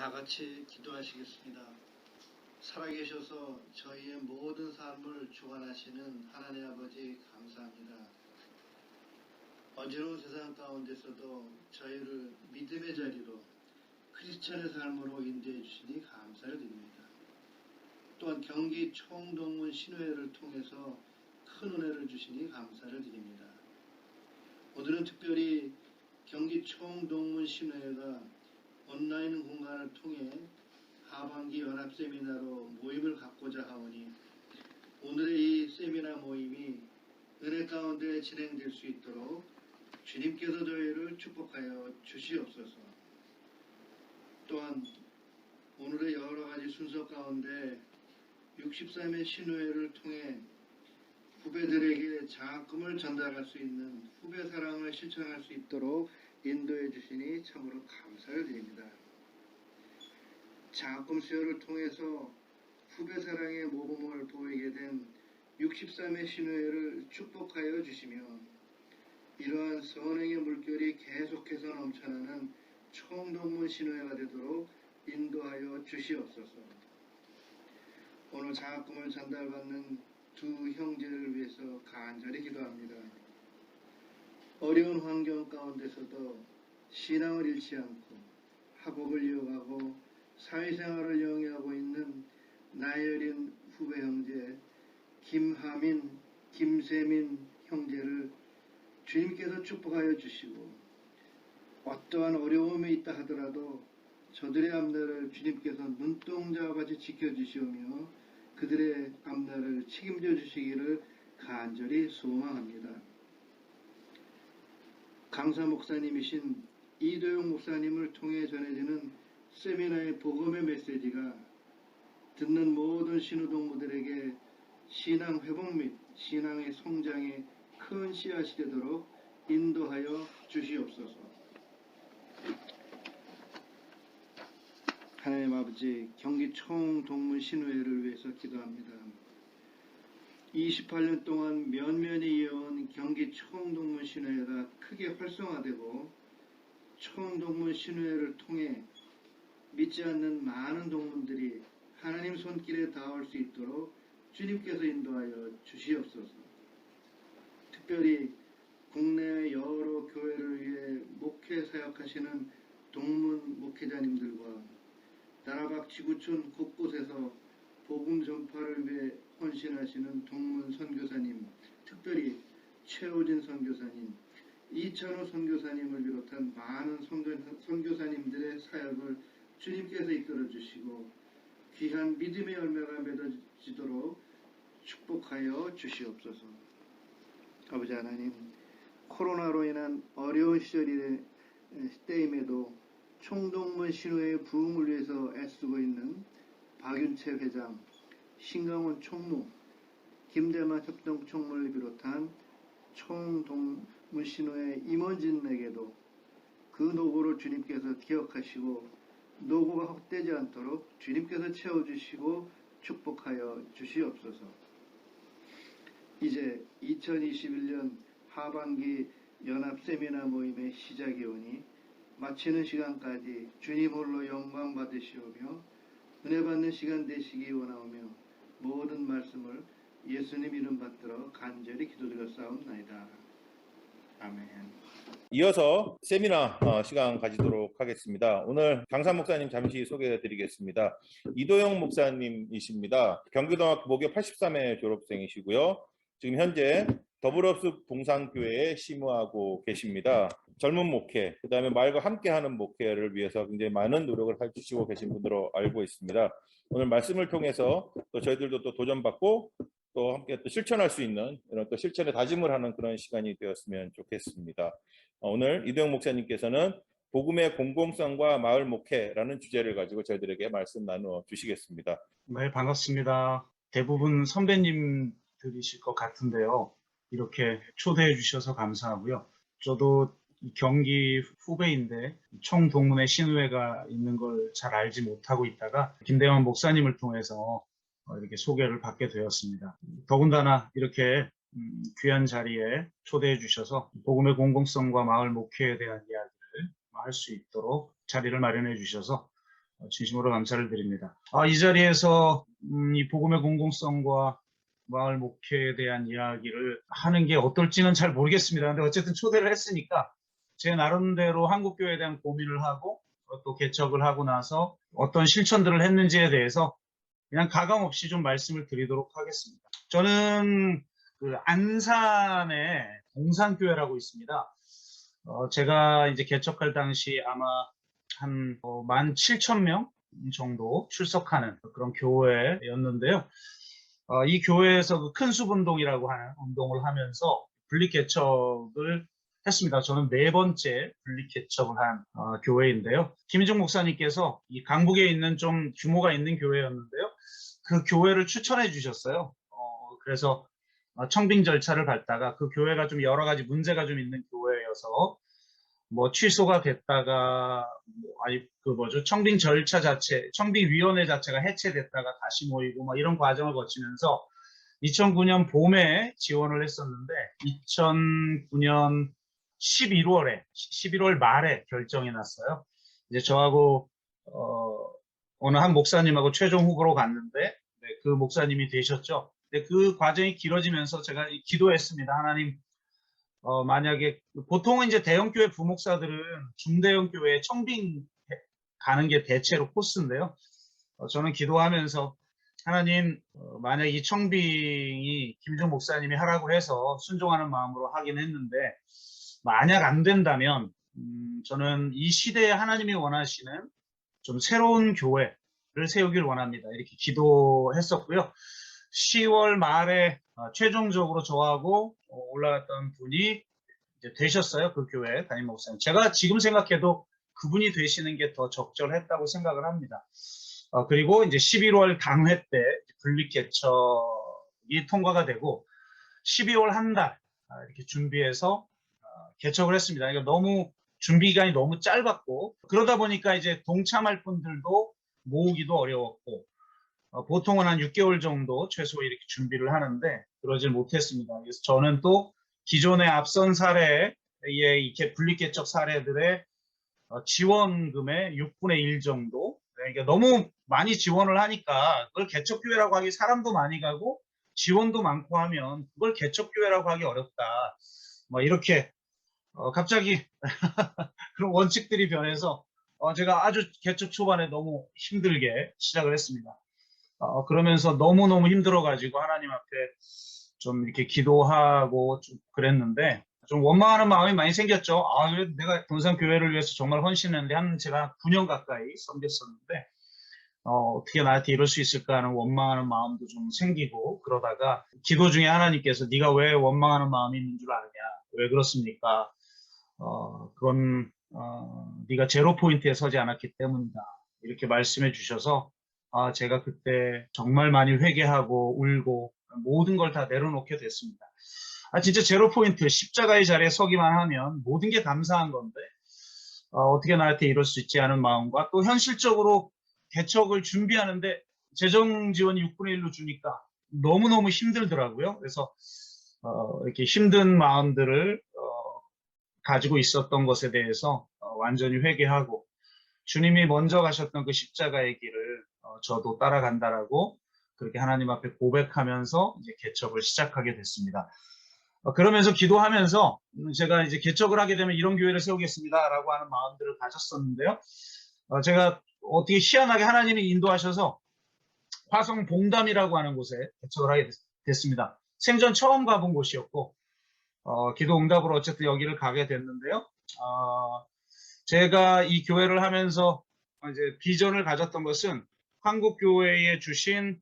다 같이 기도하시겠습니다. 살아계셔서 저희의 모든 삶을 주관하시는 하나님 아버지 감사합니다. 어지러운 세상 가운데서도 저희를 믿음의 자리로 크리스천의 삶으로 인도해 주시니 감사를 드립니다. 또한 경기 총동문 신회를 통해서 큰 은혜를 주시니 감사를 드립니다. 오늘은 특별히 경기 총동문 신회가 온라인 공간을 통해 하반기 연합 세미나로 모임을 갖고자 하오니 오늘의 이 세미나 모임이 은혜 가운데 진행될 수 있도록 주님께서 저희를 축복하여 주시옵소서. 또한 오늘의 여러 가지 순서 가운데 63회 신우회를 통해 후배들에게 장학금을 전달할 수 있는 후배 사랑을 실천할 수 있도록 인도해 주시니 참으로 감사를 드립니다. 장학금 수여를 통해서 후배 사랑의 모범을 보이게 된 63회 신우회를 축복하여 주시며 이러한 선행의 물결이 계속해서 넘쳐나는 총동문 신우회가 되도록 인도하여 주시옵소서. 오늘 장학금을 전달받는 두 형제를 위해서 간절히 기도합니다. 어려운 환경 가운데서도 신앙을 잃지 않고 학업을 이어가고 사회생활을 영위하고 있는 나이 어린 후배 형제 김하민, 김세민 형제를 주님께서 축복하여 주시고 어떠한 어려움이 있다 하더라도 저들의 앞날을 주님께서 눈동자같이 지켜주시오며 그들의 앞날을 책임져 주시기를 간절히 소망합니다. 강사 목사님이신 이도영 목사님을 통해 전해지는 세미나의 복음의 메시지가 듣는 모든 신우동무들에게 신앙 회복 및 신앙의 성장에 큰 씨앗이 되도록 인도하여 주시옵소서. 하나님 아버지, 경기 총동문 신우회를 위해서 기도합니다. 28년 동안 면면이 이어온 경기 총동문 신우회가 크게 활성화되고 총동문 신우회를 통해 믿지 않는 많은 동문들이 하나님 손길에 닿을 수 있도록 주님께서 인도하여 주시옵소서. 특별히 국내 여러 교회를 위해 목회 사역하시는 동문 목회자님들과 나라밖 지구촌 곳곳에서 복음 전파를 위해 헌신하시는 동문 선교사님, 특별히 최호진 선교사님, 이찬호 선교사님을 비롯한 많은 선교사님들의 사역을 주님께서 이끌어 주시고 귀한 믿음의 열매가 맺어지도록 축복하여 주시옵소서. 아버지 하나님, 코로나로 인한 어려운 시대임에도 총동문 신우회의 부흥을 위해서 애쓰고 있는 박윤채 회장, 신강원 총무, 김대만 협동총무를 비롯한 총동문 신우회 임원진에게도 그 노고를 주님께서 기억하시고 노고가 헛되지 않도록 주님께서 채워주시고 축복하여 주시옵소서. 이제 2021년 하반기 연합 세미나 모임의 시작이 오니 마치는 시간까지 주님 홀로 영광 받으시오며 은혜 받는 시간 되시기 원하오며 모든 말씀을 예수님 이름 받들어 간절히 기도드렸사옵나이다. 아멘. 이어서 세미나 시간 가지도록 하겠습니다. 오늘 강사 목사님 잠시 소개해 드리겠습니다. 이도영 목사님이십니다. 경기도학교 모교 83회 졸업생이시고요. 지금 현재 더블업스 봉산교회에 심우하고 계십니다. 젊은 목회, 그 다음에 말과 함께하는 목회를 위해서 굉장히 많은 노력을 해주시고 계신 분으로 알고 있습니다. 오늘 말씀을 통해서 또 저희들도 또 도전받고 또 함께 또 실천할 수 있는 이런 또 실천에 다짐을 하는 그런 시간이 되었으면 좋겠습니다. 오늘 이도영 목사님께서는 복음의 공공성과 마을 목회라는 주제를 가지고 저희들에게 말씀 나누어 주시겠습니다. 네, 반갑습니다. 대부분 선배님들이실 것 같은데요. 이렇게 초대해 주셔서 감사하고요. 저도 경기 후배인데 총동문회 신우회가 있는 걸 잘 알지 못하고 있다가 김대만 목사님을 통해서 이렇게 소개를 받게 되었습니다. 더군다나 이렇게 귀한 자리에 초대해 주셔서 복음의 공공성과 마을 목회에 대한 이야기를 할 수 있도록 자리를 마련해 주셔서 진심으로 감사를 드립니다. 이 자리에서 이 복음의 공공성과 마을 목회에 대한 이야기를 하는 게 어떨지는 잘 모르겠습니다. 근데 어쨌든 초대를 했으니까 제 나름대로 한국교회에 대한 고민을 하고 또 개척을 하고 나서 어떤 실천들을 했는지에 대해서 그냥 가감 없이 좀 말씀을 드리도록 하겠습니다. 저는 그 안산에 동산교회라고 있습니다. 제가 이제 개척할 당시 아마 한 17,000명 정도 출석하는 그런 교회였는데요. 이 교회에서 그 큰숲운동이라고 하는 운동을 하면서 분립개척을 했습니다. 저는 4번째 분립개척을 한 교회인데요. 김인중 목사님께서 이 강북에 있는 좀 규모가 있는 교회였는데요. 그 교회를 추천해 주셨어요. 그래서 청빙 절차를 밟다가 그 교회가 좀 여러 가지 문제가 좀 있는 교회여서 뭐 취소가 됐다가 청빙 절차 자체, 청빙위원회 자체가 해체됐다가 다시 모이고 막 이런 과정을 거치면서 2009년 봄에 지원을 했었는데 2009년 11월 말에 결정이 났어요. 이제 저하고 어느 한 목사님하고 최종 후보로 갔는데 그 목사님이 되셨죠. 근데 그 과정이 길어지면서 제가 기도했습니다. 하나님, 만약에 보통은 이제 대형교회 부목사들은 중대형 교회에 청빙 가는 게 대체로 코스인데요. 저는 기도하면서 하나님, 만약 이 청빙이 김종 목사님이 하라고 해서 순종하는 마음으로 하긴 했는데 만약 안 된다면 저는 이 시대에 하나님이 원하시는 좀 새로운 교회를 세우길 원합니다. 이렇게 기도했었고요. 10월 말에 최종적으로 저하고 올라갔던 분이 이제 되셨어요. 그 교회 담임 목사님. 제가 지금 생각해도 그분이 되시는 게 더 적절했다고 생각을 합니다. 그리고 이제 11월 당회 때 분립개척이 통과가 되고 12월 한 달 이렇게 준비해서 개척을 했습니다. 그러니까 너무 준비 기간이 너무 짧았고 그러다 보니까 이제 동참할 분들도 모으기도 어려웠고 보통은 한 6개월 정도 최소 이렇게 준비를 하는데 그러질 못했습니다. 그래서 저는 또 기존의 앞선 사례에 이렇게 분립개척 사례들의 지원금의 6분의 1 정도, 그러니까 너무 많이 지원을 하니까 그걸 개척교회라고 하기 사람도 많이 가고 지원도 많고 하면 그걸 개척교회라고 하기 어렵다. 뭐 이렇게 갑자기 그런 원칙들이 변해서 제가 아주 개척 초반에 너무 힘들게 시작을 했습니다. 그러면서 너무너무 힘들어가지고 하나님 앞에 좀 이렇게 기도하고 좀 그랬는데 좀 원망하는 마음이 많이 생겼죠. 그래도 내가 동산교회를 위해서 정말 헌신했는데 제가 9년 가까이 섬겼었는데 어떻게 나한테 이럴 수 있을까 하는 원망하는 마음도 좀 생기고 그러다가 기도 중에 하나님께서 네가 왜 원망하는 마음이 있는 줄 아느냐, 왜 그렇습니까? 그건 네가 제로 포인트에 서지 않았기 때문이다. 이렇게 말씀해 주셔서 제가 그때 정말 많이 회개하고 울고 모든 걸 다 내려놓게 됐습니다. 진짜 제로 포인트, 십자가의 자리에 서기만 하면 모든 게 감사한 건데 어떻게 나한테 이럴 수 있지 않은 마음과 또 현실적으로 개척을 준비하는데 재정 지원이 6분의 1로 주니까 너무너무 힘들더라고요. 그래서 이렇게 힘든 마음들을 가지고 있었던 것에 대해서 완전히 회개하고 주님이 먼저 가셨던 그 십자가의 길을 저도 따라간다라고 그렇게 하나님 앞에 고백하면서 이제 개척을 시작하게 됐습니다. 그러면서 기도하면서 제가 이제 개척을 하게 되면 이런 교회를 세우겠습니다라고 하는 마음들을 가졌었는데요. 제가 어떻게 희한하게 하나님이 인도하셔서 화성 봉담이라고 하는 곳에 개척을 하게 됐습니다. 생전 처음 가본 곳이었고 기도 응답으로 어쨌든 여기를 가게 됐는데요. 제가 이 교회를 하면서 이제 비전을 가졌던 것은 한국 교회에 주신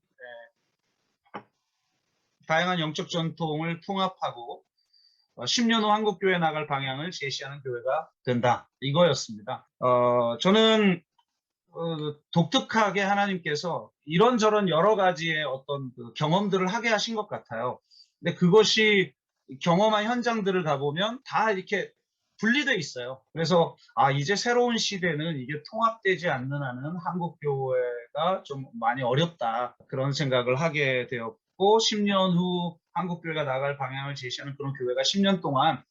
다양한 영적 전통을 통합하고 10년 후 한국 교회 나갈 방향을 제시하는 교회가 된다. 이거였습니다. 저는 독특하게 하나님께서 이런저런 여러 가지의 어떤 그 경험들을 하게 하신 것 같아요. 근데 그것이 경험한 현장들을 가보면 다 이렇게 분리되어 있어요. 그래서 이제 새로운 시대는 이게 통합되지 않는 한은 한국 교회가 좀 많이 어렵다. 그런 생각을 하게 되었고 10년 후 한국 교회가 나갈 방향을 제시하는 그런 교회가 10년 동안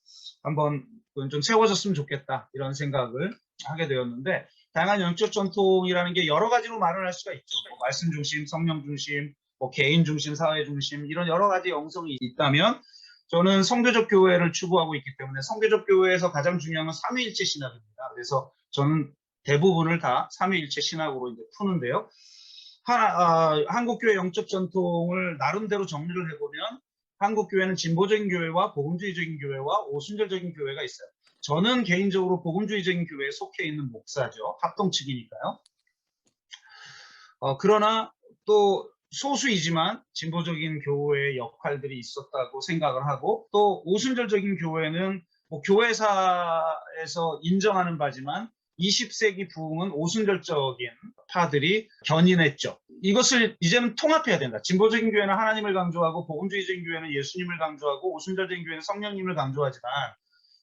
한번 좀 세워졌으면 좋겠다. 이런 생각을 하게 되었는데 다양한 영적 전통이라는 게 여러 가지로 말을 할 수가 있죠. 뭐 말씀 중심, 성령 중심, 뭐 개인 중심, 사회 중심 이런 여러 가지 영성이 있다면 저는 성교적 교회를 추구하고 있기 때문에 성교적 교회에서 가장 중요한 건 삼위일체 신학입니다. 그래서 저는 대부분을 다 삼위일체 신학으로 이제 푸는데요. 한국교회 영적 전통을 나름대로 정리를 해보면 한국교회는 진보적인 교회와 복음주의적인 교회와 오순절적인 교회가 있어요. 저는 개인적으로 복음주의적인 교회에 속해 있는 목사죠. 합동 측이니까요. 그러나 또 소수이지만 진보적인 교회의 역할들이 있었다고 생각을 하고 또 오순절적인 교회는 뭐 교회사에서 인정하는 바지만 20세기 부흥은 오순절적인 파들이 견인했죠. 이것을 이제는 통합해야 된다. 진보적인 교회는 하나님을 강조하고 복음주의적인 교회는 예수님을 강조하고 오순절적인 교회는 성령님을 강조하지만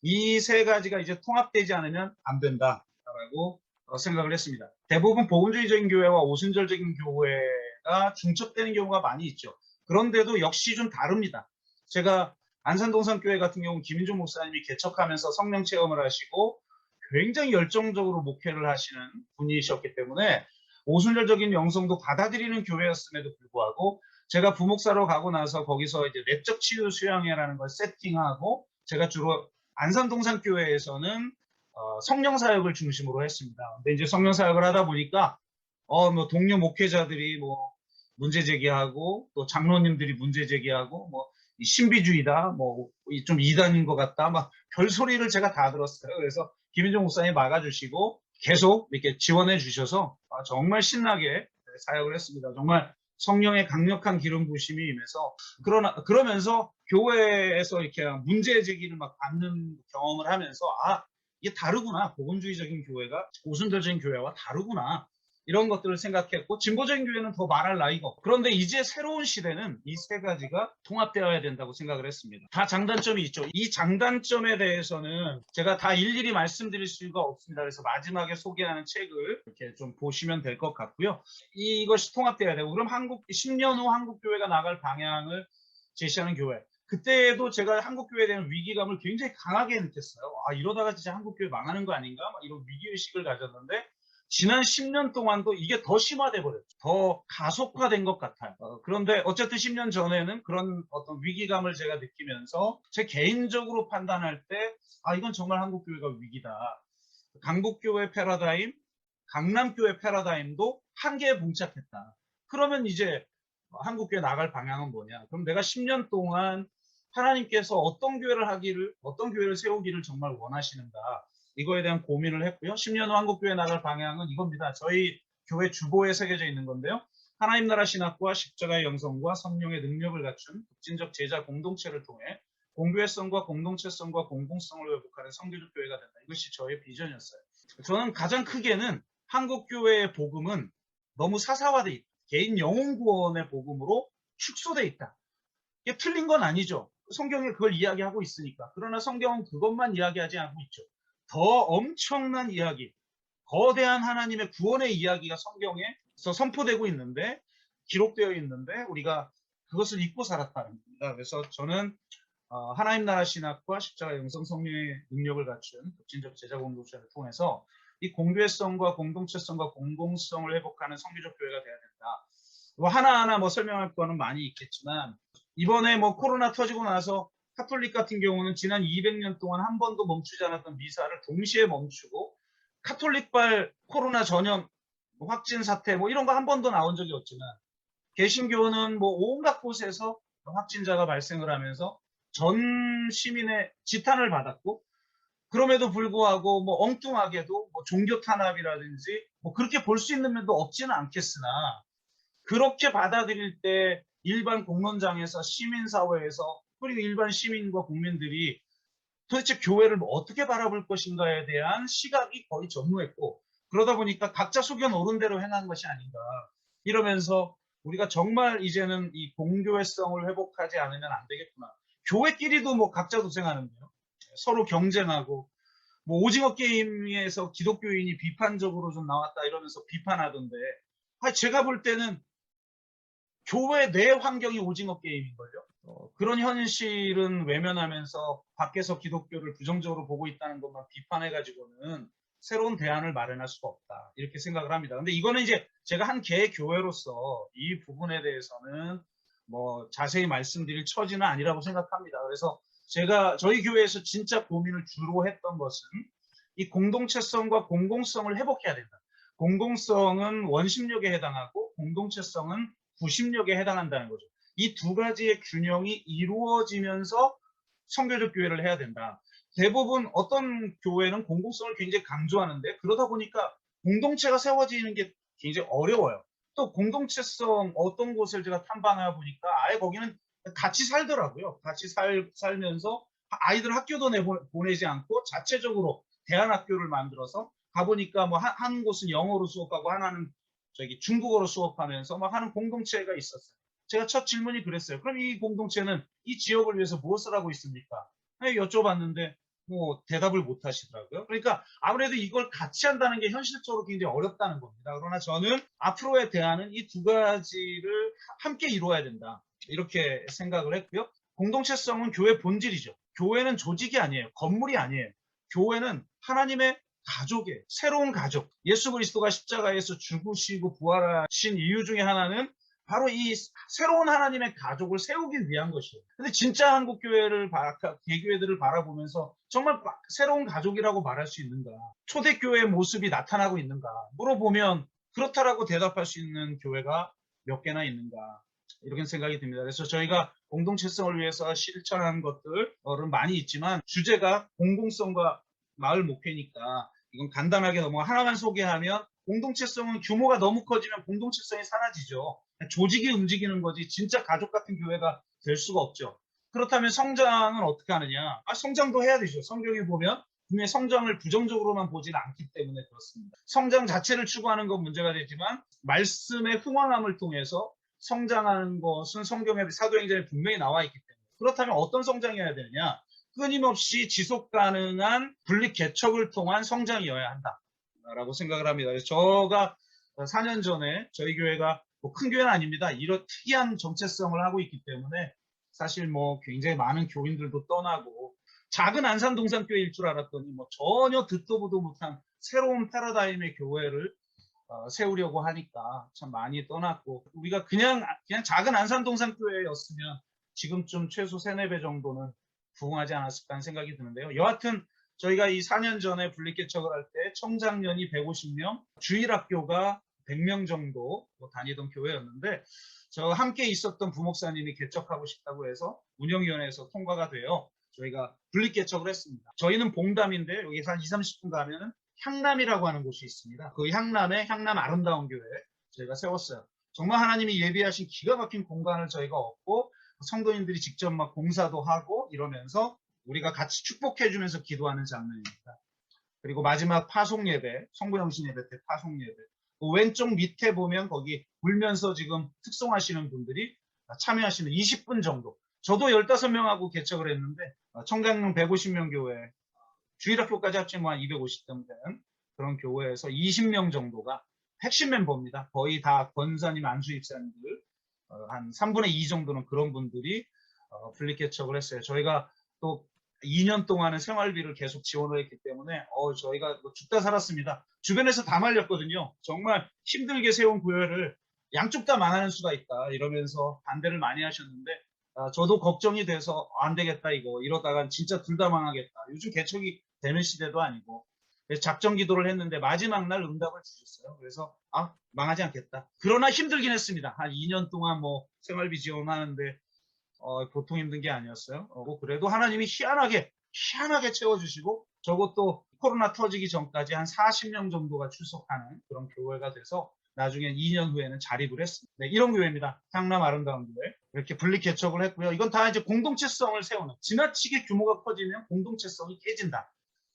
이 세 가지가 이제 통합되지 않으면 안 된다라고 생각을 했습니다. 대부분 복음주의적인 교회와 오순절적인 교회가 중첩되는 경우가 많이 있죠. 그런데도 역시 좀 다릅니다. 제가 안산동산교회 같은 경우는 김인종 목사님이 개척하면서 성령 체험을 하시고 굉장히 열정적으로 목회를 하시는 분이셨기 때문에 오순절적인 영성도 받아들이는 교회였음에도 불구하고 제가 부목사로 가고 나서 거기서 이제 내적 치유 수양회라는 걸 세팅하고 제가 주로 안산동산교회에서는 성령 사역을 중심으로 했습니다. 근데 이제 성령 사역을 하다 보니까 뭐 동료 목회자들이 뭐 문제 제기하고 또 장로님들이 문제 제기하고 뭐 신비주의다, 뭐 좀 이단인 것 같다, 막 별소리를 제가 다 들었어요. 그래서 김인종 목사님이 막아주시고 계속 이렇게 지원해 주셔서 정말 신나게 사역을 했습니다. 정말 성령의 강력한 기름 부심이 임해서 그러면서 교회에서 이렇게 문제 제기를 막 받는 경험을 하면서 이게 다르구나. 복음주의적인 교회가 오순절적인 교회와 다르구나. 이런 것들을 생각했고 진보적인 교회는 더 말할 나위가 없고 그런데 이제 새로운 시대는 이 세 가지가 통합되어야 된다고 생각을 했습니다. 다 장단점이 있죠. 이 장단점에 대해서는 제가 다 일일이 말씀드릴 수가 없습니다. 그래서 마지막에 소개하는 책을 이렇게 좀 보시면 될 것 같고요. 이것이 통합되어야 되고 그럼 10년 후 한국교회가 나갈 방향을 제시하는 교회. 그때도 제가 한국교회에 대한 위기감을 굉장히 강하게 느꼈어요. 이러다가 진짜 한국교회 망하는 거 아닌가? 막 이런 위기의식을 가졌는데 지난 10년 동안도 이게 더 심화돼 버렸죠. 더 가속화된 것 같아요. 그런데 어쨌든 10년 전에는 그런 어떤 위기감을 제가 느끼면서 제 개인적으로 판단할 때 이건 정말 한국교회가 위기다. 강북교회 패러다임, 강남교회 패러다임도 한계에 봉착했다. 그러면 이제 한국교회 나갈 방향은 뭐냐? 그럼 내가 10년 동안 하나님께서 어떤 교회를 세우기를 정말 원하시는가? 이거에 대한 고민을 했고요. 10년 후 한국교회 나갈 방향은 이겁니다. 저희 교회 주보에 새겨져 있는 건데요. 하나님 나라 신학과 십자가의 영성과 성령의 능력을 갖춘 독진적 제자 공동체를 통해 공교회성과 공동체성과 공공성을 회복하는 성교적 교회가 된다. 이것이 저의 비전이었어요. 저는 가장 크게는 한국교회의 복음은 너무 사사화돼 있다. 개인 영혼 구원의 복음으로 축소돼 있다. 이게 틀린 건 아니죠. 성경이 그걸 이야기하고 있으니까. 그러나 성경은 그것만 이야기하지 않고 있죠. 더 엄청난 이야기, 거대한 하나님의 구원의 이야기가 성경에서 선포되고 있는데 기록되어 있는데 우리가 그것을 잊고 살았다는 겁니다. 그래서 저는 하나님 나라 신학과 십자가 영성 성령의 능력을 갖춘 독진적 제자 공동체를 통해서 이 공교회성과 공동체성과 공공성을 회복하는 성교적 교회가 돼야 된다. 뭐 하나하나 뭐 설명할 거는 많이 있겠지만 이번에 뭐 코로나 터지고 나서 카톨릭 같은 경우는 지난 200년 동안 한 번도 멈추지 않았던 미사를 동시에 멈추고 카톨릭발 코로나 전염 확진 사태 뭐 이런 거 한 번도 나온 적이 없지만 개신교는 뭐 온갖 곳에서 확진자가 발생을 하면서 전 시민의 지탄을 받았고 그럼에도 불구하고 뭐 엉뚱하게도 뭐 종교 탄압이라든지 뭐 그렇게 볼 수 있는 면도 없지는 않겠으나 그렇게 받아들일 때 일반 공론장에서 시민사회에서 그리고 일반 시민과 국민들이 도대체 교회를 어떻게 바라볼 것인가에 대한 시각이 거의 전무했고 그러다 보니까 각자 속여 오른 대로 행한 것이 아닌가 이러면서 우리가 정말 이제는 이 공교회성을 회복하지 않으면 안 되겠구나. 교회끼리도 뭐 각자 도생하는데요. 서로 경쟁하고 뭐 오징어 게임에서 기독교인이 비판적으로 좀 나왔다 이러면서 비판하던데 제가 볼 때는 교회 내 환경이 오징어 게임인걸요. 그런 현실은 외면하면서 밖에서 기독교를 부정적으로 보고 있다는 것만 비판해가지고는 새로운 대안을 마련할 수가 없다. 이렇게 생각을 합니다. 근데 이거는 이제 제가 한 개의 교회로서 이 부분에 대해서는 뭐 자세히 말씀드릴 처지는 아니라고 생각합니다. 그래서 제가 저희 교회에서 진짜 고민을 주로 했던 것은 이 공동체성과 공공성을 회복해야 된다. 공공성은 원심력에 해당하고 공동체성은 구심력에 해당한다는 거죠. 이 두 가지의 균형이 이루어지면서 선교적 교회를 해야 된다. 대부분 어떤 교회는 공공성을 굉장히 강조하는데 그러다 보니까 공동체가 세워지는 게 굉장히 어려워요. 또 공동체성 어떤 곳을 제가 탐방해 보니까 아예 거기는 같이 살더라고요. 같이 살면서 아이들 학교도 보내지 않고 자체적으로 대안학교를 만들어서 가보니까 뭐 한 곳은 영어로 수업하고 하나는 중국어로 수업하면서 막 하는 공동체가 있었어요. 제가 첫 질문이 그랬어요. 그럼 이 공동체는 이 지역을 위해서 무엇을 하고 있습니까? 여쭤봤는데 뭐 대답을 못 하시더라고요. 그러니까 아무래도 이걸 같이 한다는 게 현실적으로 굉장히 어렵다는 겁니다. 그러나 저는 앞으로의 대안은 이 두 가지를 함께 이루어야 된다. 이렇게 생각을 했고요. 공동체성은 교회 본질이죠. 교회는 조직이 아니에요. 건물이 아니에요. 교회는 하나님의 가족이에요. 새로운 가족. 예수 그리스도가 십자가에서 죽으시고 부활하신 이유 중에 하나는 바로 이 새로운 하나님의 가족을 세우기 위한 것이에요. 근데 진짜 한국 교회를 개교회들을 바라보면서 정말 새로운 가족이라고 말할 수 있는가? 초대교회의 모습이 나타나고 있는가? 물어보면 그렇다라고 대답할 수 있는 교회가 몇 개나 있는가? 이렇게 생각이 듭니다. 그래서 저희가 공동체성을 위해서 실천하는 것들은 많이 있지만 주제가 공공성과 마을 목회니까 이건 간단하게 넘어가 하나만 소개하면 공동체성은 규모가 너무 커지면 공동체성이 사라지죠. 조직이 움직이는 거지 진짜 가족 같은 교회가 될 수가 없죠. 그렇다면 성장은 어떻게 하느냐? 성장도 해야 되죠. 성경에 보면 분명히 성장을 부정적으로만 보지는 않기 때문에 그렇습니다. 성장 자체를 추구하는 건 문제가 되지만 말씀의 흥황함을 통해서 성장하는 것은 성경의 사도행전에 분명히 나와 있기 때문에 그렇다면 어떤 성장이어야 되느냐? 끊임없이 지속 가능한 분립 개척을 통한 성장이어야 한다라고 생각을 합니다. 그래서 제가 4년 전에 저희 교회가 뭐 큰 교회는 아닙니다. 이런 특이한 정체성을 하고 있기 때문에 사실 뭐 굉장히 많은 교인들도 떠나고 작은 안산동산교회일 줄 알았더니 뭐 전혀 듣도 보도 못한 새로운 패러다임의 교회를 세우려고 하니까 참 많이 떠났고 우리가 그냥 작은 안산동산교회였으면 지금쯤 최소 3-4배 정도는 부흥하지 않았을까 하는 생각이 드는데요. 여하튼 저희가 이 4년 전에 분립개척을 할 때 청장년이 150명, 주일학교가 100명 정도 다니던 교회였는데 저 함께 있었던 부목사님이 개척하고 싶다고 해서 운영위원회에서 통과가 되어 저희가 분립개척을 했습니다. 저희는 봉담인데 여기서 한 20-30분 가면은 향남이라고 하는 곳이 있습니다. 그 향남에 향남 아름다운 교회 저희가 세웠어요. 정말 하나님이 예비하신 기가 막힌 공간을 저희가 얻고 성도님들이 직접 막 공사도 하고 이러면서 우리가 같이 축복해주면서 기도하는 장면입니다. 그리고 마지막 파송 예배, 성부영신 예배 때 파송 예배. 왼쪽 밑에 보면 거기 울면서 지금 특송하시는 분들이 참여하시는 20분 정도. 저도 15명하고 개척을 했는데 청장령 150명 교회, 주일학교까지 합치면 한 250명 되는 그런 교회에서 20명 정도가 핵심 멤버입니다. 거의 다 권사님, 안수입사님들 한 3분의 2 정도는 그런 분들이 분립개척을 했어요. 저희가 또 2년 동안은 생활비를 계속 지원을 했기 때문에 저희가 죽다 살았습니다. 주변에서 다 말렸거든요. 정말 힘들게 세운 교회를 양쪽 다 망하는 수가 있다 이러면서 반대를 많이 하셨는데 저도 걱정이 돼서 안 되겠다 이러다간 진짜 둘 다 망하겠다. 요즘 개척이 되는 시대도 아니고 그래서 작정 기도를 했는데 마지막 날 응답을 주셨어요. 그래서 망하지 않겠다. 그러나 힘들긴 했습니다. 한 2년 동안 뭐 생활비 지원하는데 보통 힘든 게 아니었어요. 그래도 하나님이 희한하게 채워주시고 저것도 코로나 터지기 전까지 한 40명 정도가 출석하는 그런 교회가 돼서 나중에 2년 후에는 자립을 했습니다. 네, 이런 교회입니다. 향남 아름다운 교회. 이렇게 분립 개척을 했고요. 이건 다 이제 공동체성을 세우는 지나치게 규모가 커지면 공동체성이 깨진다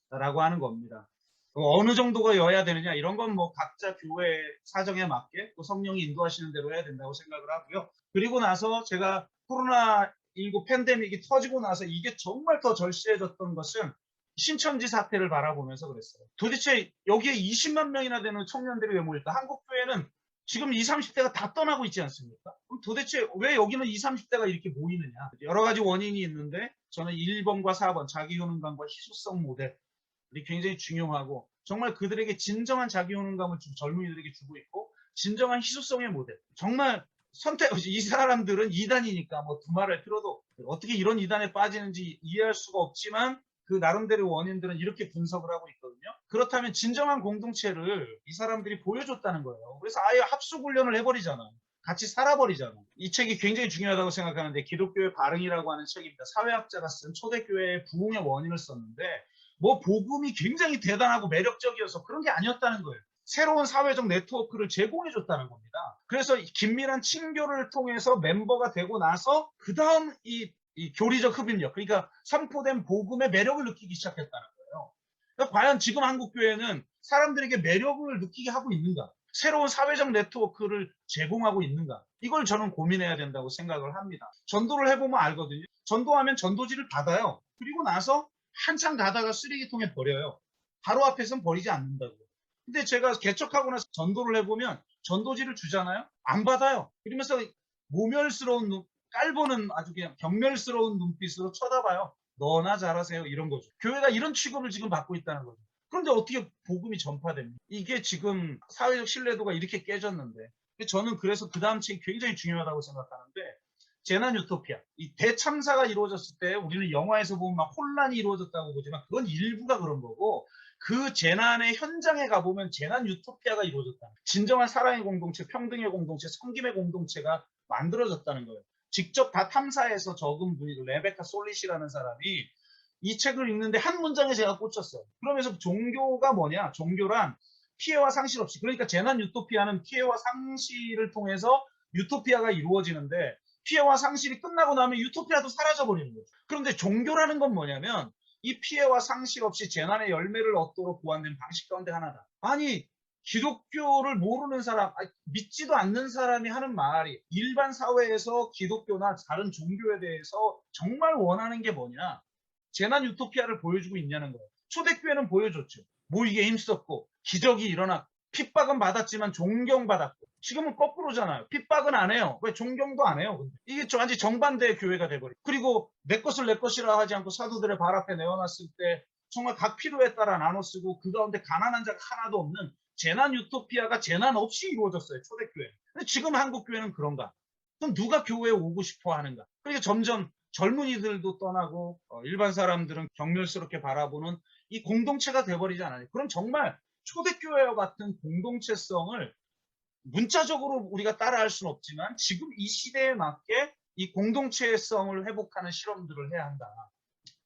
라고 하는 겁니다. 어느 정도가 여야 되느냐 이런 건 뭐 각자 교회 사정에 맞게 또 성령이 인도하시는 대로 해야 된다고 생각을 하고요. 그리고 나서 제가 코로나19 팬데믹이 터지고 나서 이게 정말 더 절실해졌던 것은 신천지 사태를 바라보면서 그랬어요. 도대체 여기에 20만 명이나 되는 청년들이 왜 모일까? 한국 교회는 지금 20, 30대가 다 떠나고 있지 않습니까? 그럼 도대체 왜 여기는 20, 30대가 이렇게 모이느냐? 여러 가지 원인이 있는데 저는 1번과 4번 자기효능감과 희소성 모델 굉장히 중요하고 정말 그들에게 진정한 자기효능감을 젊은이들에게 주고 있고 진정한 희소성의 모델. 정말 선택, 이 사람들은 이단이니까 뭐 두말할 필요도 어떻게 이런 이단에 빠지는지 이해할 수가 없지만 그 나름대로 원인들은 이렇게 분석을 하고 있거든요. 그렇다면 진정한 공동체를 이 사람들이 보여줬다는 거예요. 그래서 아예 합숙훈련을 해버리잖아. 같이 살아버리잖아. 이 책이 굉장히 중요하다고 생각하는데 기독교의 발흥이라고 하는 책입니다. 사회학자가 쓴 초대교회의 부흥의 원인을 썼는데 뭐 복음이 굉장히 대단하고 매력적이어서 그런 게 아니었다는 거예요. 새로운 사회적 네트워크를 제공해줬다는 겁니다. 그래서 긴밀한 친교를 통해서 멤버가 되고 나서 그 다음 이 교리적 흡입력, 그러니까 선포된 복음의 매력을 느끼기 시작했다는 거예요. 그러니까 과연 지금 한국교회는 사람들에게 매력을 느끼게 하고 있는가? 새로운 사회적 네트워크를 제공하고 있는가? 이걸 저는 고민해야 된다고 생각을 합니다. 전도를 해보면 알거든요. 전도하면 전도지를 받아요. 그리고 나서 한참 가다가 쓰레기통에 버려요. 바로 앞에서는 버리지 않는다고. 근데 제가 개척하고 나서 전도를 해보면 전도지를 주잖아요. 안 받아요. 그러면서 모멸스러운 깔보는 아주 그냥 경멸스러운 눈빛으로 쳐다봐요. 너나 잘하세요. 이런 거죠. 교회가 이런 취급을 지금 받고 있다는 거죠. 그런데 어떻게 복음이 전파됩니까? 이게 지금 사회적 신뢰도가 이렇게 깨졌는데 저는 그래서 그 다음 책이 굉장히 중요하다고 생각하는데 재난 유토피아. 이 대참사가 이루어졌을 때 우리는 영화에서 보면 막 혼란이 이루어졌다고 보지만 그건 일부가 그런 거고 그 재난의 현장에 가보면 재난 유토피아가 이루어졌다. 진정한 사랑의 공동체, 평등의 공동체, 섬김의 공동체가 만들어졌다는 거예요. 직접 다 탐사해서 적은 분이 레베카 솔릿이라는 사람이 이 책을 읽는데 한 문장에 제가 꽂혔어요. 그러면서 종교가 뭐냐? 종교란 피해와 상실 없이, 그러니까 재난 유토피아는 피해와 상실을 통해서 유토피아가 이루어지는데 피해와 상실이 끝나고 나면 유토피아도 사라져버리는 거죠. 그런데 종교라는 건 뭐냐면 이 피해와 상실 없이 재난의 열매를 얻도록 보완된 방식 가운데 하나다. 아니 기독교를 모르는 사람, 믿지도 않는 사람이 하는 말이 일반 사회에서 기독교나 다른 종교에 대해서 정말 원하는 게 뭐냐? 재난 유토피아를 보여주고 있냐는 거예요. 초대교회는 보여줬죠. 모이게 힘썼고 기적이 일어났고 핍박은 받았지만 존경받았고 지금은 거꾸로잖아요. 핍박은 안 해요. 왜 존경도 안 해요. 근데. 이게 완전 정반대의 교회가 돼버려. 그리고 내 것을 내 것이라 하지 않고 사도들의 발 앞에 내어놨을 때 정말 각 필요에 따라 나눠 쓰고 그 가운데 가난한 자가 하나도 없는 재난 유토피아가 재난 없이 이루어졌어요. 초대교회. 근데 지금 한국교회는 그런가? 그럼 누가 교회에 오고 싶어 하는가? 그러니까 점점 젊은이들도 떠나고 일반 사람들은 경멸스럽게 바라보는 이 공동체가 돼버리지 않아요. 그럼 정말 초대교회와 같은 공동체성을 문자적으로 우리가 따라할 수는 없지만 지금 이 시대에 맞게 이 공동체성을 회복하는 실험들을 해야 한다.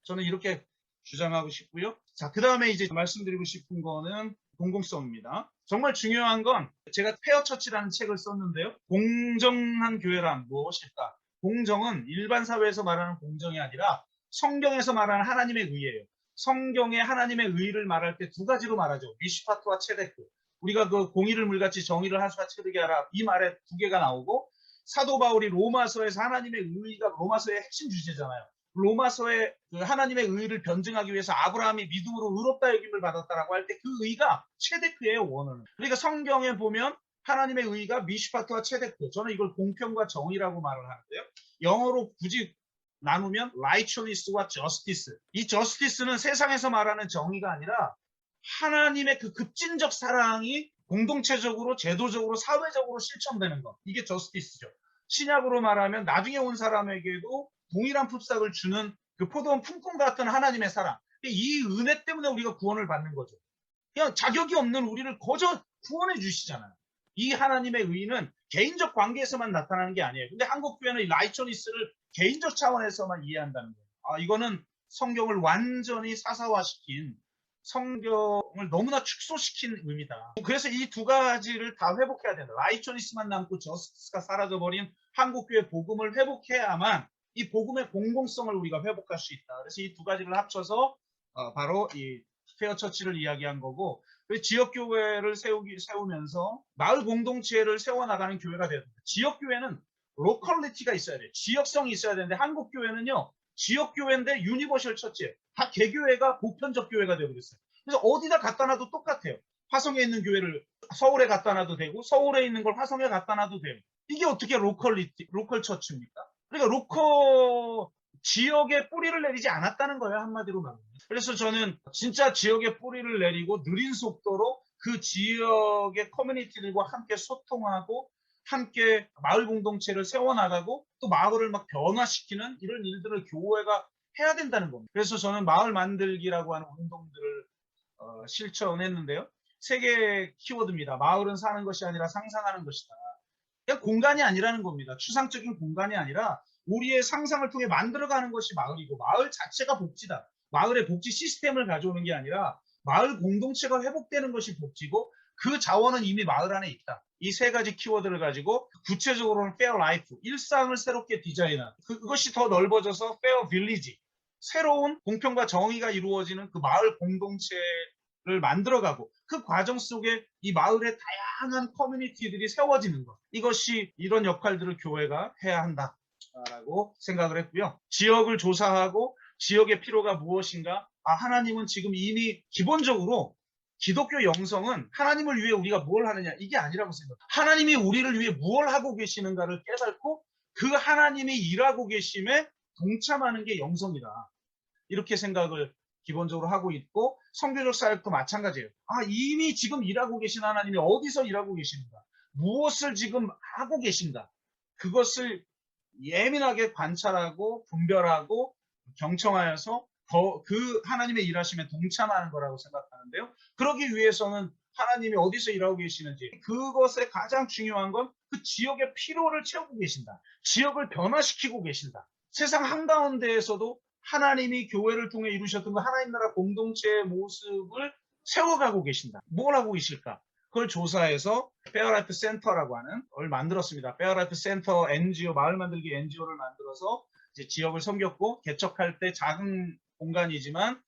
저는 이렇게 주장하고 싶고요. 자, 그 다음에 이제 말씀드리고 싶은 거는 공공성입니다. 정말 중요한 건 제가 페어처치라는 책을 썼는데요. 공정한 교회란 무엇일까? 공정은 일반 사회에서 말하는 공정이 아니라 성경에서 말하는 하나님의 의예요. 성경의 하나님의 의를 말할 때 두 가지로 말하죠. 미시파트와 체데크. 우리가 그 공의를 물같이 정의를 하수와 체르게 하라 이 말에 두 개가 나오고 사도 바울이 로마서에서 하나님의 의가 로마서의 핵심 주제잖아요. 로마서의 그 하나님의 의를 변증하기 위해서 아브라함이 믿음으로 의롭다 여김을 받았다라고 할 때 그 의가 체데크예요, 원어는. 그러니까 성경에 보면 하나님의 의가 미시파트와 체데크. 저는 이걸 공평과 정의라고 말을 하는데요. 영어로 굳이 나누면 righteousness와 justice. 이 justice는 세상에서 말하는 정의가 아니라 하나님의 그 급진적 사랑이 공동체적으로, 제도적으로, 사회적으로 실천되는 것. 이게 justice죠. 신약으로 말하면 나중에 온 사람에게도 동일한 품삯을 주는 그 포도원 품꾼 같은 하나님의 사랑. 이 은혜 때문에 우리가 구원을 받는 거죠. 그냥 자격이 없는 우리를 거저 구원해 주시잖아요. 이 하나님의 의는 개인적 관계에서만 나타나는 게 아니에요. 근데 한국 교회는 이 라이처니스를 개인적 차원에서만 이해한다는 거예요. 이거는 성경을 완전히 사사화시킨, 성경을 너무나 축소시킨 의미다. 그래서 이 두 가지를 다 회복해야 된다. 라이처니스만 남고 저스티스가 사라져버린 한국교회 복음을 회복해야만 이 복음의 공공성을 우리가 회복할 수 있다. 그래서 이 두 가지를 합쳐서 바로 이 페어처치를 이야기한 거고, 지역교회를 세우면서 마을 공동체를 세워나가는 교회가 되야 됩니다. 지역교회는 로컬리티가 있어야 돼요. 지역성이 있어야 되는데 한국교회는요, 지역교회인데 유니버셜 처치예요. 다 개교회가 보편적 교회가 되어버렸어요. 그래서 어디다 갖다 놔도 똑같아요. 화성에 있는 교회를 서울에 갖다 놔도 되고 서울에 있는 걸 화성에 갖다 놔도 돼요. 이게 어떻게 로컬 처치입니까? 그러니까 로컬 지역에 뿌리를 내리지 않았다는 거예요, 한마디로 말하면. 그래서 저는 진짜 지역에 뿌리를 내리고 느린 속도로 그 지역의 커뮤니티들과 함께 소통하고 함께 마을 공동체를 세워나가고 또 마을을 막 변화시키는 이런 일들을 교회가 해야 된다는 겁니다. 그래서 저는 마을 만들기라고 하는 운동들을 실천했는데요. 세 개의 키워드입니다. 마을은 사는 것이 아니라 상상하는 것이다. 그냥 공간이 아니라는 겁니다. 추상적인 공간이 아니라 우리의 상상을 통해 만들어가는 것이 마을이고 마을 자체가 복지다. 마을의 복지 시스템을 가져오는 게 아니라 마을 공동체가 회복되는 것이 복지고 그 자원은 이미 마을 안에 있다. 이 세 가지 키워드를 가지고 구체적으로는 fair life, 일상을 새롭게 디자인한 그것이 더 넓어져서 fair village, 새로운 공평과 정의가 이루어지는 그 마을 공동체를 만들어가고 그 과정 속에 이 마을의 다양한 커뮤니티들이 세워지는 것. 이것이 이런 역할들을 교회가 해야 한다라고 생각을 했고요. 지역을 조사하고 지역의 필요가 무엇인가? 하나님은 지금 이미 기본적으로 기독교 영성은 하나님을 위해 우리가 뭘 하느냐 이게 아니라고 생각해요. 하나님이 우리를 위해 무엇을 하고 계시는가를 깨닫고 그 하나님이 일하고 계심에 동참하는 게 영성이다. 이렇게 생각을 기본적으로 하고 있고 선교적 사역도 마찬가지예요. 이미 지금 일하고 계신 하나님이 어디서 일하고 계신가? 무엇을 지금 하고 계신가? 그것을 예민하게 관찰하고 분별하고 경청하여서 그 하나님의 일하심에 동참하는 거라고 생각하는데요. 그러기 위해서는 하나님이 어디서 일하고 계시는지 그것에 가장 중요한 건 그 지역의 필요를 채우고 계신다. 지역을 변화시키고 계신다. 세상 한가운데에서도 하나님이 교회를 통해 이루셨던 그 하나님 나라 공동체의 모습을 세워가고 계신다. 뭘 하고 계실까? 그걸 조사해서 페어라이프 센터라고 하는 걸 만들었습니다. 페어라이프 센터 NGO, 마을 만들기 NGO를 만들어서 이제 지역을 섬겼고 개척할 때 작은 공간이지만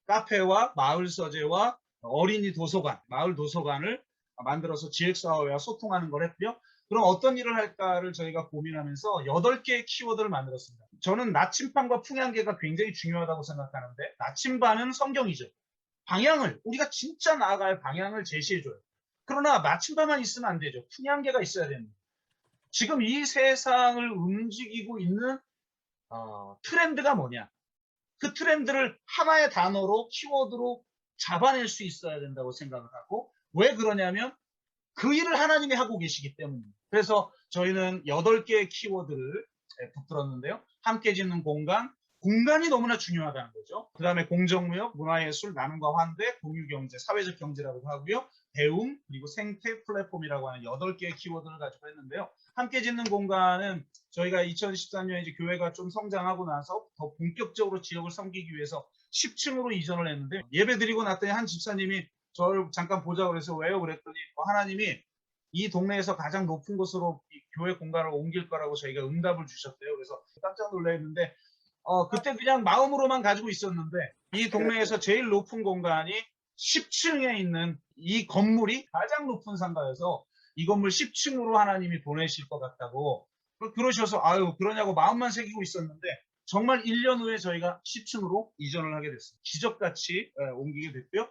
카페와 마을 서재와 어린이 도서관, 마을 도서관을 만들어서 지역사회와 소통하는 걸 했고요. 그럼 어떤 일을 할까를 저희가 고민하면서 8개의 키워드를 만들었습니다. 저는 나침반과 풍향계가 굉장히 중요하다고 생각하는데 나침반은 성경이죠. 방향을, 우리가 진짜 나아갈 방향을 제시해줘요. 그러나 나침반만 있으면 안 되죠. 풍향계가 있어야 됩니다. 지금 이 세상을 움직이고 있는 트렌드가 뭐냐? 그 트렌드를 하나의 단어로 키워드로 잡아낼 수 있어야 된다고 생각을 하고 왜 그러냐면 그 일을 하나님이 하고 계시기 때문입니다. 그래서 저희는 8개의 키워드를 붙들었는데요. 함께 짓는 공간, 공간이 너무나 중요하다는 거죠. 그 다음에 공정무역, 문화예술, 나눔과 환대, 공유경제, 사회적 경제라고 하고요. 배움, 그리고 생태, 플랫폼이라고 하는 8개의 키워드를 가지고 했는데요. 함께 짓는 공간은 저희가 2013년에 이제 교회가 좀 성장하고 나서 더 본격적으로 지역을 섬기기 위해서 10층으로 이전을 했는데 예배 드리고 났더니 한 집사님이 저를 잠깐 보자고 그래서 왜요? 그랬더니 하나님이 이 동네에서 가장 높은 곳으로 이 교회 공간을 옮길 거라고 저희가 응답을 주셨대요. 그래서 깜짝 놀랐는데 그때 그냥 마음으로만 가지고 있었는데 이 동네에서 제일 높은 공간이 10층에 있는 이 건물이 가장 높은 상가여서 이 건물 10층으로 하나님이 보내실 것 같다고 그러셔서 그러냐고 마음만 새기고 있었는데 정말 1년 후에 저희가 10층으로 이전을 하게 됐습니다. 기적같이 옮기게 됐고요.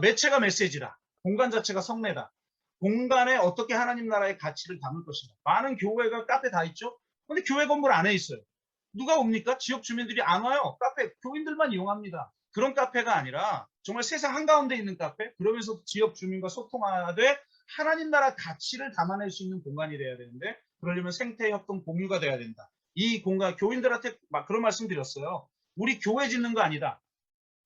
매체가 메시지다. 공간 자체가 성례다. 공간에 어떻게 하나님 나라의 가치를 담을 것인가. 많은 교회가 카페 다 있죠. 근데 교회 건물 안에 있어요. 누가 옵니까? 지역 주민들이 안 와요. 카페 교인들만 이용합니다. 그런 카페가 아니라 정말 세상 한가운데 있는 카페, 그러면서 지역 주민과 소통하되 하나님 나라 가치를 담아낼 수 있는 공간이 돼야 되는데 그러려면 생태 협동 공유가 돼야 된다. 이 공간, 교인들한테 막 그런 말씀 드렸어요. 우리 교회 짓는 거 아니다.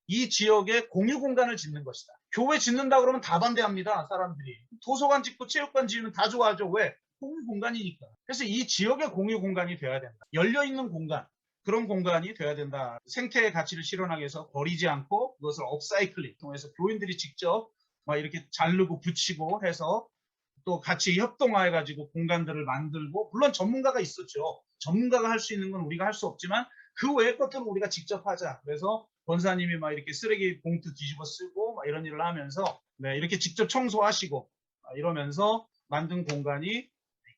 이 지역에 공유 공간을 짓는 것이다. 교회 짓는다 그러면 다 반대합니다. 사람들이. 도서관 짓고 체육관 지으면 다 좋아하죠. 왜? 공유 공간이니까. 그래서 이 지역의 공유 공간이 돼야 된다. 열려있는 공간, 그런 공간이 돼야 된다. 생태의 가치를 실현하기 위해서 버리지 않고 그것을 업사이클링 통해서 교인들이 직접 막 이렇게 자르고 붙이고 해서 또 같이 협동해가지고 공간들을 만들고, 물론 전문가가 있었죠. 전문가가 할 수 있는 건 우리가 할 수 없지만 그 외의 것들은 우리가 직접 하자. 그래서 권사님이 막 이렇게 쓰레기 봉투 뒤집어 쓰고 막 이런 일을 하면서 이렇게 직접 청소하시고 이러면서 만든 공간이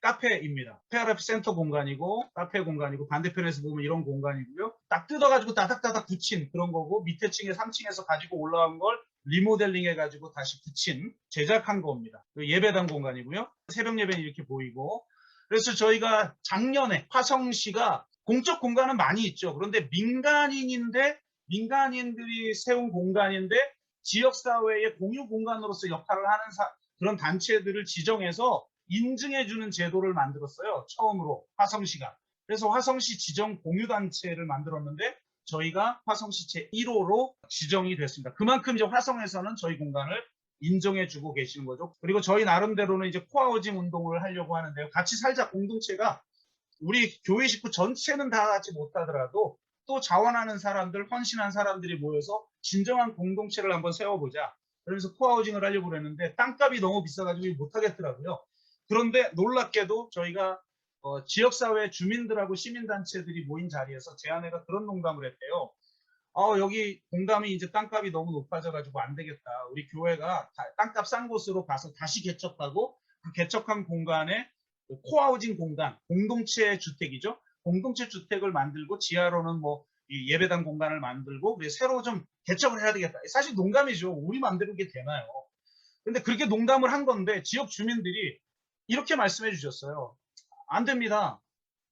카페입니다. 페어라이프 센터 공간이고 카페 공간이고 반대편에서 보면 이런 공간이고요. 딱 뜯어가지고 따닥따닥 붙인 그런 거고 밑에 층에 3층에서 가지고 올라온 걸 리모델링 해가지고 다시 붙인 제작한 겁니다. 예배당 공간이고요. 새벽 예배는 이렇게 보이고, 그래서 저희가 작년에 화성시가 공적 공간은 많이 있죠. 그런데 민간인들이 세운 공간인데 지역사회의 공유 공간으로서 역할을 하는 그런 단체들을 지정해서 인증해주는 제도를 만들었어요. 처음으로 화성시가. 그래서 화성시 지정 공유단체를 만들었는데 저희가 화성시 제1호로 지정이 됐습니다. 그만큼 이제 화성에서는 저희 공간을 인정해주고 계시는 거죠. 그리고 저희 나름대로는 이제 코하우징 운동을 하려고 하는데요. 같이 살자 공동체가 우리 교회 식구 전체는 다 같이 못하더라도 또 자원하는 사람들, 헌신한 사람들이 모여서 진정한 공동체를 한번 세워보자. 그러면서 코하우징을 하려고 그랬는데 땅값이 너무 비싸가지고 못하겠더라고요. 그런데 놀랍게도 저희가 지역사회 주민들하고 시민단체들이 모인 자리에서 제 아내가 그런 농담을 했대요. 여기 공담이 이제 땅값이 너무 높아져가지고 안 되겠다. 우리 교회가 땅값 싼 곳으로 가서 다시 개척하고 그 개척한 공간에 코하우징 공간, 공동체 주택이죠. 공동체 주택을 만들고 지하로는 뭐 예배당 공간을 만들고 새로 좀 개척을 해야 되겠다. 사실 농담이죠. 우리 마음대로 이게 되나요? 근데 그렇게 농담을 한 건데 지역 주민들이 이렇게 말씀해 주셨어요. 안 됩니다.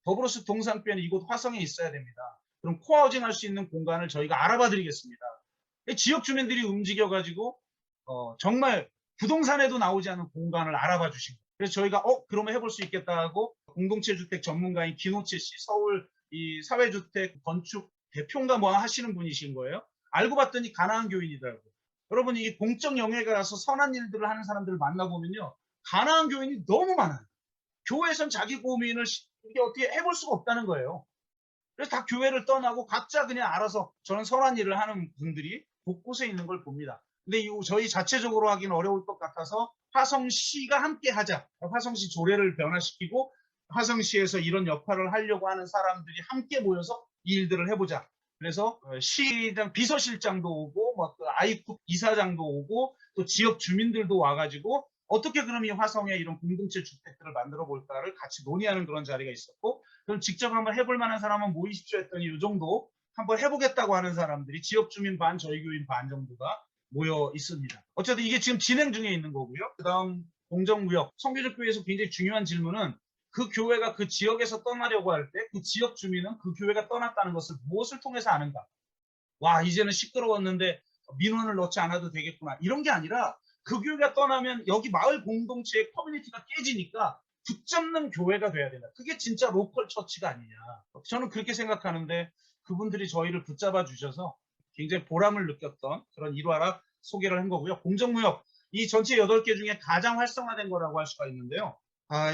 더불어서 동산변 이곳 화성에 있어야 됩니다. 그럼 코하우징 할 수 있는 공간을 저희가 알아봐 드리겠습니다. 지역 주민들이 움직여가지고 정말 부동산에도 나오지 않은 공간을 알아봐 주신 거예요. 그래서 저희가 그러면 해볼 수 있겠다 하고 공동체 주택 전문가인 김호채 씨, 서울 이 사회주택 건축 대표인가 뭐 하시는 분이신 거예요. 알고 봤더니 가나안 교인이더라고요. 여러분 이 공적 영역에 가서 선한 일들을 하는 사람들을 만나보면요. 가나안 교인이 너무 많아요. 교회에선 자기 고민을 이게 어떻게 해볼 수가 없다는 거예요. 그래서 다 교회를 떠나고 각자 그냥 알아서 저는 선한 일을 하는 분들이 곳곳에 있는 걸 봅니다. 근데 저희 자체적으로 하기는 어려울 것 같아서 화성시가 함께 하자. 화성시 조례를 변화시키고 화성시에서 이런 역할을 하려고 하는 사람들이 함께 모여서 이 일들을 해보자. 그래서 시장 비서실장도 오고 뭐 아이쿠 이사장도 오고 또 지역 주민들도 와가지고 어떻게 그럼 이 화성에 이런 공동체 주택들을 만들어 볼까를 같이 논의하는 그런 자리가 있었고, 그럼 직접 한번 해볼 만한 사람은 모이십시오 했더니 이 정도 한번 해보겠다고 하는 사람들이 지역 주민 반, 저희 교인 반 정도가 모여 있습니다. 어쨌든 이게 지금 진행 중에 있는 거고요. 그 다음 공정무역, 성교적 교회에서 굉장히 중요한 질문은 그 교회가 그 지역에서 떠나려고 할 때 그 지역 주민은 그 교회가 떠났다는 것을 무엇을 통해서 아는가? 와, 이제는 시끄러웠는데 민원을 넣지 않아도 되겠구나. 이런 게 아니라 그 교회가 떠나면 여기 마을 공동체의 커뮤니티가 깨지니까 붙잡는 교회가 돼야 된다. 그게 진짜 로컬 처치가 아니냐. 저는 그렇게 생각하는데 그분들이 저희를 붙잡아 주셔서 굉장히 보람을 느꼈던 그런 일화라 소개를 한 거고요. 공정무역, 이 전체 8개 중에 가장 활성화된 거라고 할 수가 있는데요.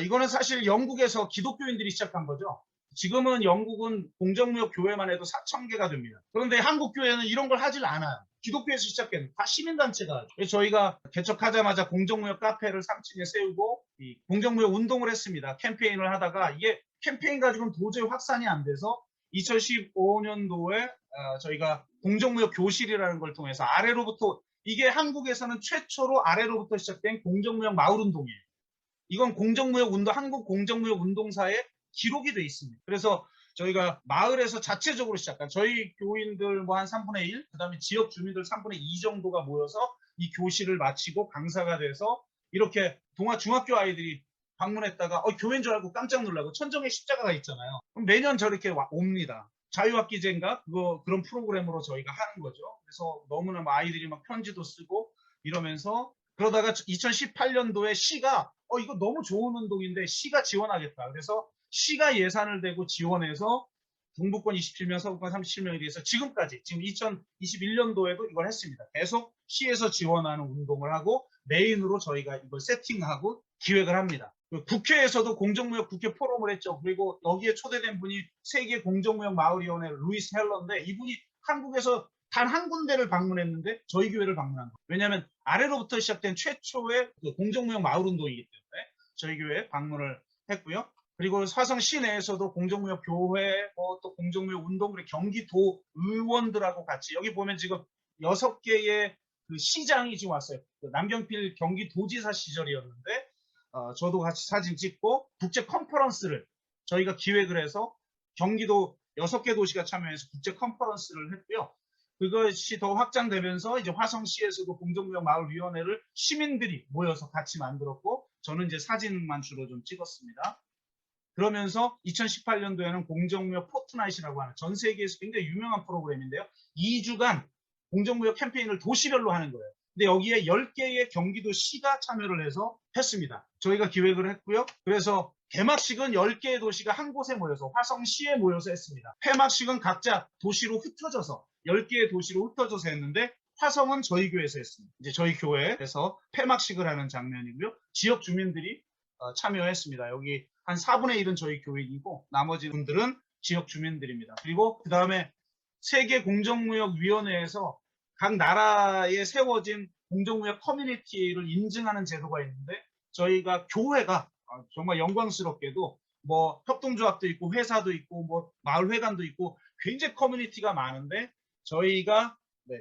이거는 사실 영국에서 기독교인들이 시작한 거죠. 지금은 영국은 공정무역 교회만 해도 4,000개가 됩니다. 그런데 한국 교회는 이런 걸 하질 않아요. 기독교에서 시작했는 다 시민단체가 하죠. 그래서 저희가 개척하자마자 공정무역 카페를 3층에 세우고 이 공정무역 운동을 했습니다. 캠페인을 하다가 이게 캠페인 가지고는 도저히 확산이 안 돼서 2015년도에 저희가 공정무역 교실이라는 걸 통해서 아래로부터, 이게 한국에서는 최초로 아래로부터 시작된 공정무역 마을운동이에요. 이건 공정무역 운동, 한국 공정무역 운동사에 기록이 돼 있습니다. 그래서 저희가 마을에서 자체적으로 시작한 저희 교인들 뭐 한 3분의 1, 그 다음에 지역 주민들 3분의 2 정도가 모여서 이 교실을 마치고 강사가 돼서 이렇게 동아 중학교 아이들이 방문했다가 교회인 줄 알고 깜짝 놀라고 천정에 십자가가 있잖아요. 그럼 매년 저렇게 옵니다. 자유학기제인가 그런 프로그램으로 저희가 하는 거죠. 그래서 너무나 아이들이 막 편지도 쓰고 이러면서, 그러다가 2018년도에 시가 이거 너무 좋은 운동인데 시가 지원하겠다. 그래서 시가 예산을 대고 지원해서 동북권 27명, 서북권 37명에 대해서 지금까지 지금 2021년도에도 이걸 했습니다. 계속 시에서 지원하는 운동을 하고 메인으로 저희가 이걸 세팅하고 기획을 합니다. 국회에서도 공정무역 국회 포럼을 했죠. 그리고 여기에 초대된 분이 세계 공정무역 마을위원회 루이스 헬러인데 이분이 한국에서 단 한 군데를 방문했는데 저희 교회를 방문한 거예요. 왜냐하면 아래로부터 시작된 최초의 공정무역 마을운동이기 때문에 저희 교회에 방문을 했고요. 그리고 화성 시내에서도 공정무역 교회, 또 공정무역 운동, 그리고 경기도 의원들하고 같이, 여기 보면 지금 6개의 그 시장이 지금 왔어요. 남경필 경기도지사 시절이었는데 저도 같이 사진 찍고 국제 컨퍼런스를 저희가 기획을 해서 경기도 6개 도시가 참여해서 국제 컨퍼런스를 했고요. 그것이 더 확장되면서 이제 화성시에서도 공정무역 마을위원회를 시민들이 모여서 같이 만들었고, 저는 이제 사진만 주로 좀 찍었습니다. 그러면서 2018년도에는 공정무역 포트나잇이라고 하는 전 세계에서 굉장히 유명한 프로그램인데요. 2주간 공정무역 캠페인을 도시별로 하는 거예요. 근데 여기에 10개의 경기도시가 참여를 해서 했습니다. 저희가 기획을 했고요. 그래서 개막식은 10개의 도시가 한 곳에 모여서 화성시에 모여서 했습니다. 폐막식은 각자 도시로 흩어져서 10개의 도시로 흩어져서 했는데 화성은 저희 교회에서 했습니다. 이제 저희 교회에서 폐막식을 하는 장면이고요. 지역 주민들이 참여했습니다. 여기 한 4분의 1은 저희 교인이고 나머지 분들은 지역 주민들입니다. 그리고 그 다음에 세계공정무역위원회에서 각 나라에 세워진 공정무역 커뮤니티를 인증하는 제도가 있는데 저희가 교회가 정말 영광스럽게도 뭐 협동조합도 있고 회사도 있고 뭐 마을회관도 있고 굉장히 커뮤니티가 많은데 저희가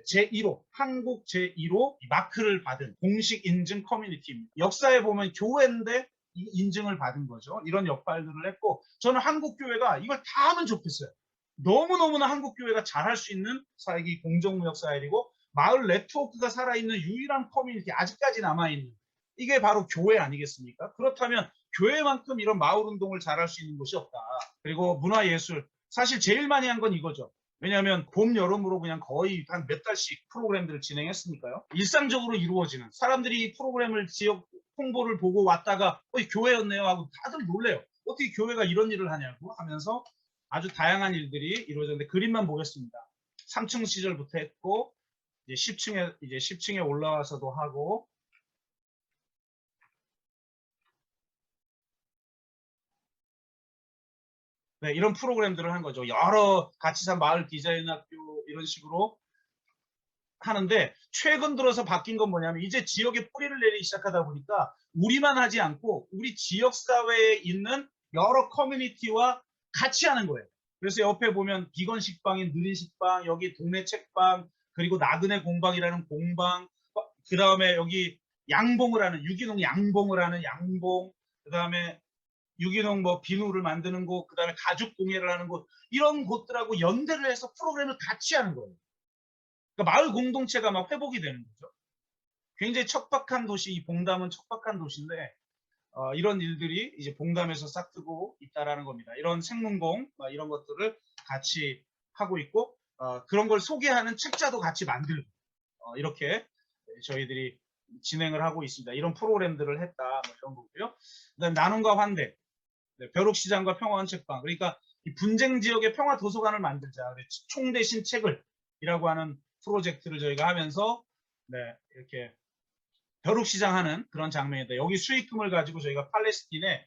제1호 한국 제1호 마크를 받은 공식 인증 커뮤니티입니다. 역사에 보면 교회인데 인증을 받은 거죠. 이런 역할들을 했고 저는 한국 교회가 이걸 다 하면 좋겠어요. 너무너무나 한국 교회가 잘할 수 있는 사역이 공정무역 사역이고 마을 네트워크가 살아있는 유일한 커뮤니티 아직까지 남아있는 이게 바로 교회 아니겠습니까? 그렇다면 교회만큼 이런 마을 운동을 잘할 수 있는 곳이 없다. 그리고 문화예술 사실 제일 많이 한 건 이거죠. 왜냐하면 봄, 여름으로 그냥 거의 한 몇 달씩 프로그램들을 진행했으니까요. 일상적으로 이루어지는 사람들이 이 프로그램을 지역 홍보를 보고 왔다가 교회였네요 하고 다들 놀래요. 어떻게 교회가 이런 일을 하냐고 하면서 아주 다양한 일들이 이루어졌는데 그림만 보겠습니다. 3층 시절부터 했고 이제 10층에 올라와서도 하고 네, 이런 프로그램들을 한 거죠. 여러 같이 산 마을 디자인 학교 이런 식으로 하는데 최근 들어서 바뀐 건 뭐냐면 이제 지역에 뿌리를 내리기 시작하다 보니까 우리만 하지 않고 우리 지역사회에 있는 여러 커뮤니티와 같이 하는 거예요. 그래서 옆에 보면 비건 식빵인 느린 식빵, 여기 동네 책방, 그리고 나그네 공방이라는 공방, 그 다음에 여기 양봉을 하는 유기농 양봉을 하는 양봉, 그 다음에 유기농 뭐 비누를 만드는 곳, 그 다음에 가죽 공예를 하는 곳 이런 곳들하고 연대를 해서 프로그램을 같이 하는 거예요. 그러니까 마을 공동체가 막 회복이 되는 거죠. 굉장히 척박한 도시, 이 봉담은 척박한 도시인데 이런 일들이 이제 봉담에서 싹트고 있다라는 겁니다. 이런 생문공 이런 것들을 같이 하고 있고 그런 걸 소개하는 책자도 같이 만들고 이렇게 저희들이 진행을 하고 있습니다. 이런 프로그램들을 했다 뭐 이런 거고요. 그다음 나눔과 환대, 벼룩시장과 평화원 책방. 그러니까 이 분쟁 지역의 평화 도서관을 만들자. 총 대신 책을 이라고 하는 프로젝트를 저희가 하면서 이렇게 벼룩시장 하는 그런 장면인데 여기 수익금을 가지고 저희가 팔레스틴에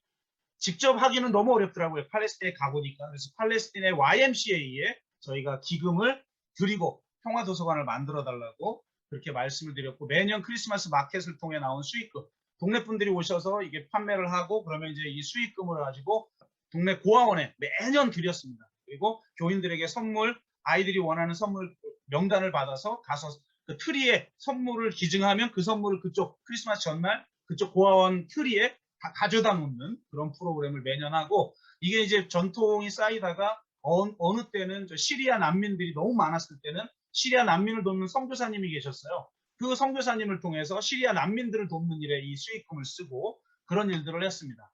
직접 하기는 너무 어렵더라고요. 팔레스틴에 가보니까. 그래서 팔레스틴의 YMCA에 저희가 기금을 드리고 평화도서관을 만들어 달라고 그렇게 말씀을 드렸고 매년 크리스마스 마켓을 통해 나온 수익금 동네 분들이 오셔서 이게 판매를 하고 그러면 이제 이 수익금을 가지고 동네 고아원에 매년 드렸습니다. 그리고 교인들에게 선물 아이들이 원하는 선물 명단을 받아서 가서 그 트리에 선물을 기증하면 그 선물을 그쪽 크리스마스 전날 그쪽 고아원 트리에 다 가져다 놓는 그런 프로그램을 매년 하고 이게 이제 전통이 쌓이다가 어느 때는 시리아 난민들이 너무 많았을 때는 시리아 난민을 돕는 선교사님이 계셨어요. 그 선교사님을 통해서 시리아 난민들을 돕는 일에 이 수익금을 쓰고 그런 일들을 했습니다.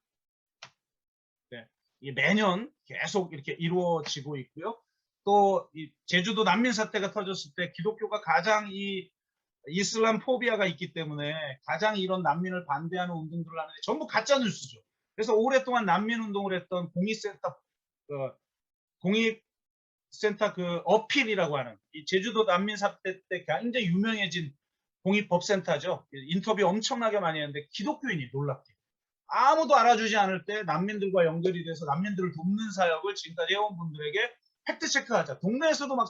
네, 이게 매년 계속 이렇게 이루어지고 있고요. 또 이 제주도 난민 사태가 터졌을 때 기독교가 가장 이 이슬람 포비아가 있기 때문에 가장 이런 난민을 반대하는 운동들을 하는데 전부 가짜 뉴스죠. 그래서 오랫동안 난민 운동을 했던 공익센터 그 어필이라고 하는 이 제주도 난민 사태 때 굉장히 유명해진 공익법센터죠. 인터뷰 엄청나게 많이 했는데 기독교인이 놀랍게 아무도 알아주지 않을 때 난민들과 연결이 돼서 난민들을 돕는 사역을 지금까지 해온 분들에게 팩트 체크하자. 동네에서도 막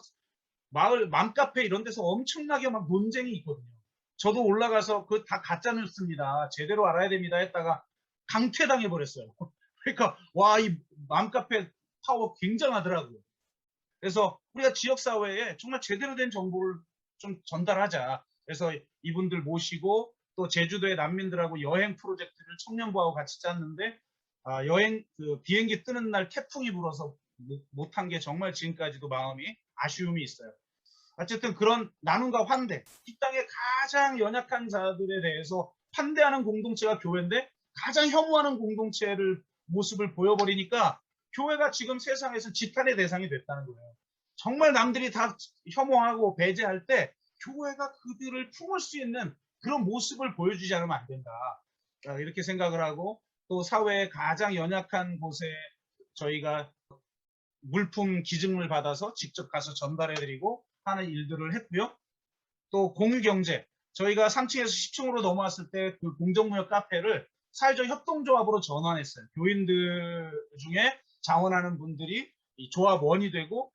마을 맘카페 이런 데서 엄청나게 막 논쟁이 있거든요. 저도 올라가서 그 다 가짜 뉴스입니다. 제대로 알아야 됩니다 했다가 강퇴당해 버렸어요. 그러니까 와 이 맘카페 파워 굉장하더라고요. 그래서 우리가 지역 사회에 정말 제대로 된 정보를 좀 전달하자. 그래서 이분들 모시고 또 제주도의 난민들하고 여행 프로젝트를 청년부하고 같이 짰는데 여행 그 비행기 뜨는 날 태풍이 불어서 못한 게 정말 지금까지도 마음이 아쉬움이 있어요. 어쨌든 그런 나눔과 환대, 이 땅의 가장 연약한 자들에 대해서 환대하는 공동체가 교회인데 가장 혐오하는 공동체를 모습을 보여버리니까 교회가 지금 세상에서 지탄의 대상이 됐다는 거예요. 정말 남들이 다 혐오하고 배제할 때 교회가 그들을 품을 수 있는 그런 모습을 보여주지 않으면 안 된다. 이렇게 생각을 하고, 또 사회의 가장 연약한 곳에 저희가 물품 기증을 받아서 직접 가서 전달해드리고 하는 일들을 했고요. 또 공유경제, 저희가 3층에서 10층으로 넘어왔을 때 그 공정무역 카페를 사회적 협동조합으로 전환했어요. 교인들 중에 자원하는 분들이 이 조합원이 되고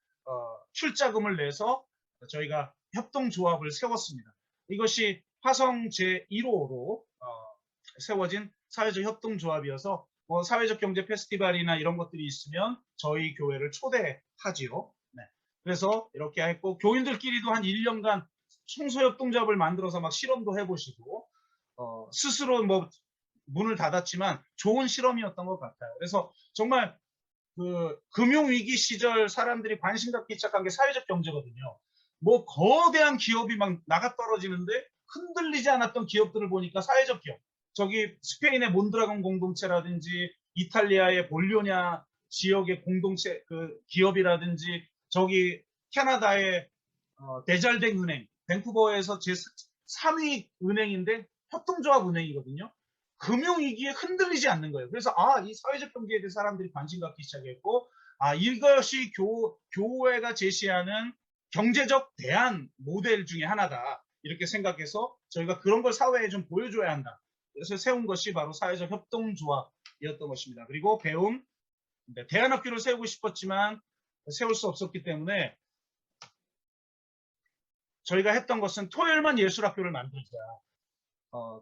출자금을 내서 저희가 협동조합을 세웠습니다. 이것이 화성 제1호로 세워진 사회적 협동조합이어서 사회적 경제 페스티벌이나 이런 것들이 있으면 저희 교회를 초대하지요. 네. 그래서 이렇게 했고, 교인들끼리도 한 1년간 청소협동조합을 만들어서 막 실험도 해보시고, 스스로 뭐 문을 닫았지만 좋은 실험이었던 것 같아요. 그래서 정말 그 금융위기 시절 사람들이 관심 갖기 시작한 게 사회적 경제거든요. 뭐 거대한 기업이 막 나가 떨어지는데 흔들리지 않았던 기업들을 보니까 사회적 기업. 저기 스페인의 몬드라곤 공동체라든지 이탈리아의 볼리오냐 지역의 공동체 그 기업이라든지 저기 캐나다의 데잘댕 은행, 밴쿠버에서 제 3위 은행인데 협동조합 은행이거든요. 금융위기에 흔들리지 않는 거예요. 그래서 이 사회적 경제에 대해 사람들이 관심 갖기 시작했고, 이것이 교회가 제시하는 경제적 대안 모델 중에 하나다. 이렇게 생각해서 저희가 그런 걸 사회에 좀 보여줘야 한다. 그래서 세운 것이 바로 사회적 협동조합이었던 것입니다. 그리고 배움, 대안학교를 세우고 싶었지만 세울 수 없었기 때문에 저희가 했던 것은 토요일만 예술학교를 만들자.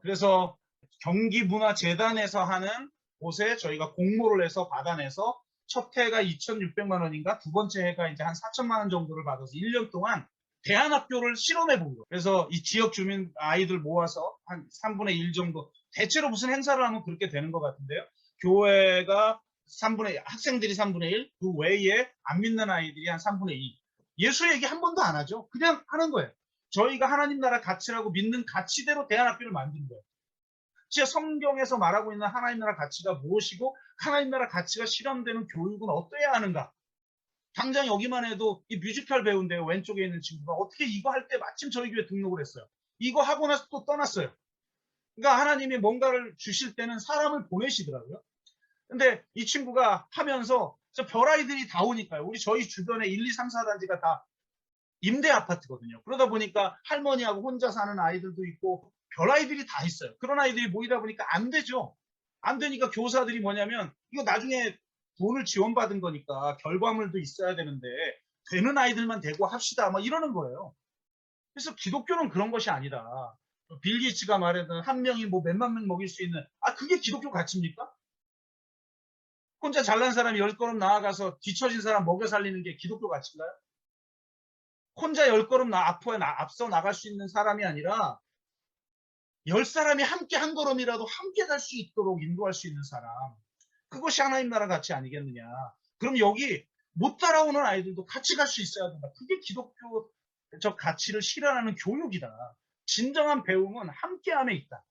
그래서 경기문화재단에서 하는 곳에 저희가 공모를 해서 받아내서 첫 해가 2,600만 원인가, 두 번째 해가 이제 한 4천만 원 정도를 받아서 1년 동안 대안학교를 실험해 본 거예요. 그래서 이 지역 주민 아이들 모아서 한 3분의 1 정도, 대체로 무슨 행사를 하면 그렇게 되는 것 같은데요. 교회가 학생들이 3분의 1, 그 외에 안 믿는 아이들이 한 3분의 2. 예수 얘기 한 번도 안 하죠. 그냥 하는 거예요. 저희가 하나님 나라 가치라고 믿는 가치대로 대안학교를 만든 거예요. 진짜 성경에서 말하고 있는 하나님 나라 가치가 무엇이고 하나님 나라 가치가 실현되는 교육은 어떠해야 하는가. 당장 여기만 해도 이 뮤지컬 배우인데요. 왼쪽에 있는 친구가 어떻게 이거 할 때 마침 저희 교회 등록을 했어요. 이거 하고 나서 또 떠났어요. 그러니까 하나님이 뭔가를 주실 때는 사람을 보내시더라고요. 근데 이 친구가 하면서 별아이들이 다 오니까요. 저희 주변에 1, 2, 3, 4단지가 다 임대 아파트거든요. 그러다 보니까 할머니하고 혼자 사는 아이들도 있고 별아이들이 다 있어요. 그런 아이들이 모이다 보니까 안 되죠. 안 되니까 교사들이 뭐냐면 이거 나중에 돈을 지원받은 거니까 결과물도 있어야 되는데 되는 아이들만 대고 합시다. 막 이러는 거예요. 그래서 기독교는 그런 것이 아니다. 빌 게이츠가 말하던 한 명이 뭐 몇만 명 먹일 수 있는 그게 기독교 가치입니까? 혼자 잘난 사람이 10걸음 나아가서 뒤처진 사람 먹여 살리는 게 기독교 가치인가요? 혼자 10걸음 앞서 나갈 수 있는 사람이 아니라 10사람이 함께 한 걸음이라도 함께 갈 수 있도록 인도할 수 있는 사람. 그것이 하나님 나라 가치 아니겠느냐. 그럼 여기 못 따라오는 아이들도 같이 갈 수 있어야 된다. 그게 기독교적 가치를 실현하는 교육이다. 진정한 배움은 함께함에 있다.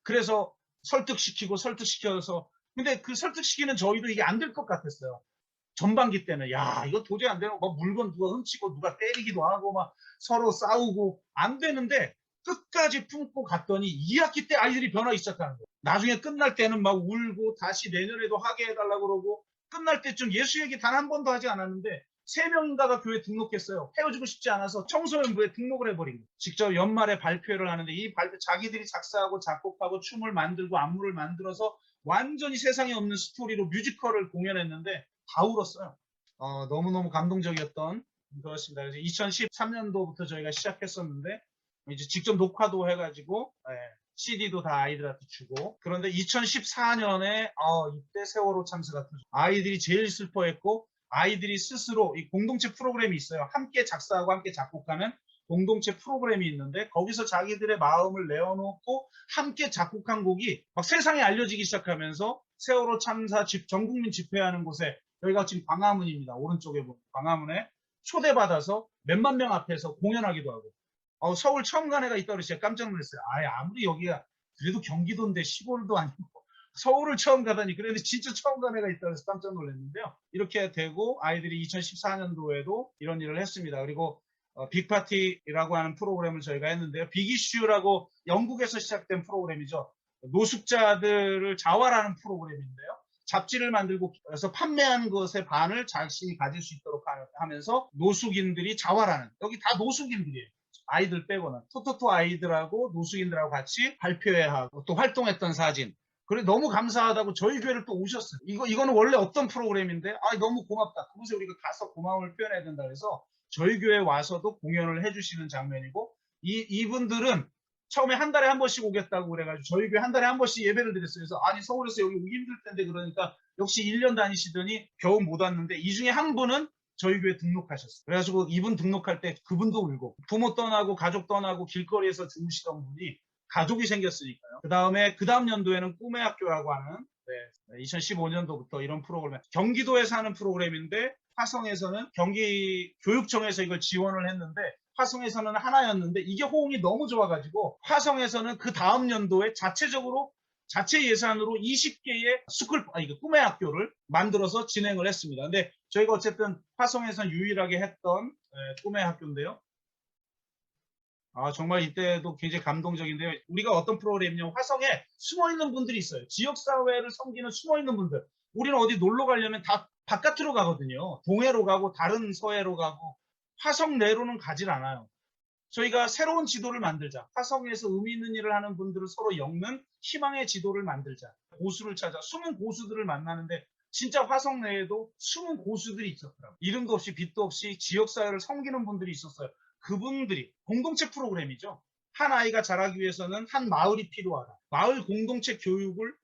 그래서 설득시켜서 근데 그 설득시키는 저희도 이게 안 될 것 같았어요. 전반기 때는 이거 도저히 안 되는 거, 물건 누가 훔치고 누가 때리기도 하고 막 서로 싸우고 안 되는데 끝까지 품고 갔더니 2학기 때 아이들이 변하기 시작하는 거예요. 나중에 끝날 때는 막 울고 다시 내년에도 하게 해달라고 그러고, 끝날 때쯤 예수 얘기 단 한 번도 하지 않았는데 3명인가가 교회 등록했어요. 헤어지고 싶지 않아서 청소년부에 등록을 해버린 거예요. 직접 연말에 발표를 하는데 이 발표 자기들이 작사하고 작곡하고 춤을 만들고 안무를 만들어서 완전히 세상에 없는 스토리로 뮤지컬을 공연했는데 다 울었어요. 너무너무 감동적이었던 그렇습니다. 그래서 2013년도부터 저희가 시작했었는데 이제 직접 녹화도 해가지고 CD도 다 아이들한테 주고, 그런데 2014년에 이때 세월호 참사가 터졌어요. 아이들이 제일 슬퍼했고, 아이들이 스스로 이 공동체 프로그램이 있어요. 함께 작사하고 함께 작곡하는 공동체 프로그램이 있는데 거기서 자기들의 마음을 내어놓고 함께 작곡한 곡이 막 세상에 알려지기 시작하면서 세월호 참사 전국민 집회하는 곳에, 여기가 지금 광화문입니다. 오른쪽에 보면 광화문에 초대받아서 몇만 명 앞에서 공연하기도 하고, 서울 처음 간 애가 있다고 그래서 제가 깜짝 놀랐어요. 아무리 여기가 그래도 경기도인데 시골도 아니고 서울을 처음 가다니 그래도 진짜 처음 간 애가 있다 그래서 깜짝 놀랐는데요. 이렇게 되고 아이들이 2014년도에도 이런 일을 했습니다. 그리고 빅파티라고 하는 프로그램을 저희가 했는데요. 빅이슈라고 영국에서 시작된 프로그램이죠. 노숙자들을 자활하는 프로그램인데요. 잡지를 만들고 그래서 판매한 것의 반을 자신이 가질 수 있도록 하면서 노숙인들이 자활하는, 여기 다 노숙인들이에요. 아이들 빼고는 토토토 아이들하고 노숙인들하고 같이 발표회하고 또 활동했던 사진. 그래 너무 감사하다고 저희 교회를 또 오셨어요. 이거는 원래 어떤 프로그램인데 너무 고맙다. 그곳에 우리가 가서 고마움을 표현해야 된다 그래서 저희 교회 와서도 공연을 해주시는 장면이고 이분들은 처음에 한 달에 한 번씩 오겠다고 그래가지고 저희 교회 한 달에 한 번씩 예배를 드렸어요. 그래서 아니 서울에서 여기 오기 힘들 텐데 그러니까 역시 1년 다니시더니 겨우 못 왔는데 이 중에 한 분은 저희 교회 등록하셨어요. 그래가지고 이분 등록할 때 그분도 울고 부모 떠나고 가족 떠나고 길거리에서 주무시던 분이 가족이 생겼으니까요. 그 다음 연도에는 꿈의 학교라고 하는 2015년도부터 이런 프로그램, 경기도에서 하는 프로그램인데 화성에서는 경기교육청에서 이걸 지원을 했는데 화성에서는 하나였는데 이게 호응이 너무 좋아가지고 화성에서는 그 다음 연도에 자체 예산으로 20개의 꿈의 학교를 만들어서 진행을 했습니다. 근데 저희가 어쨌든 화성에서 유일하게 했던 꿈의 학교인데요. 정말 이때도 굉장히 감동적인데요. 우리가 어떤 프로그램이냐면 화성에 숨어있는 분들이 있어요. 지역사회를 섬기는 숨어있는 분들. 우리는 어디 놀러 가려면 다 바깥으로 가거든요. 동해로 가고 다른 서해로 가고 화성 내로는 가질 않아요. 저희가 새로운 지도를 만들자. 화성에서 의미 있는 일을 하는 분들을 서로 엮는 희망의 지도를 만들자. 고수를 찾아 숨은 고수들을 만나는데 진짜 화성 내에도 숨은 고수들이 있었더라고요. 이름도 없이 빛도 없이 지역사회를 섬기는 분들이 있었어요. 그분들이 공동체 프로그램이죠. 한 아이가 자라기 위해서는 한 마을이 필요하다. 마을 공동체 교육을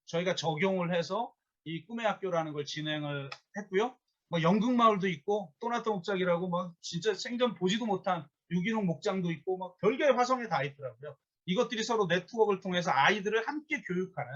저희가 적용을 해서 이 꿈의 학교라는 걸 진행을 했고요. 연극마을도 있고 또나또 목장이라고 진짜 생전 보지도 못한 유기농 목장도 있고 별개의 화성에 다 있더라고요. 이것들이 서로 네트워크를 통해서 아이들을 함께 교육하는,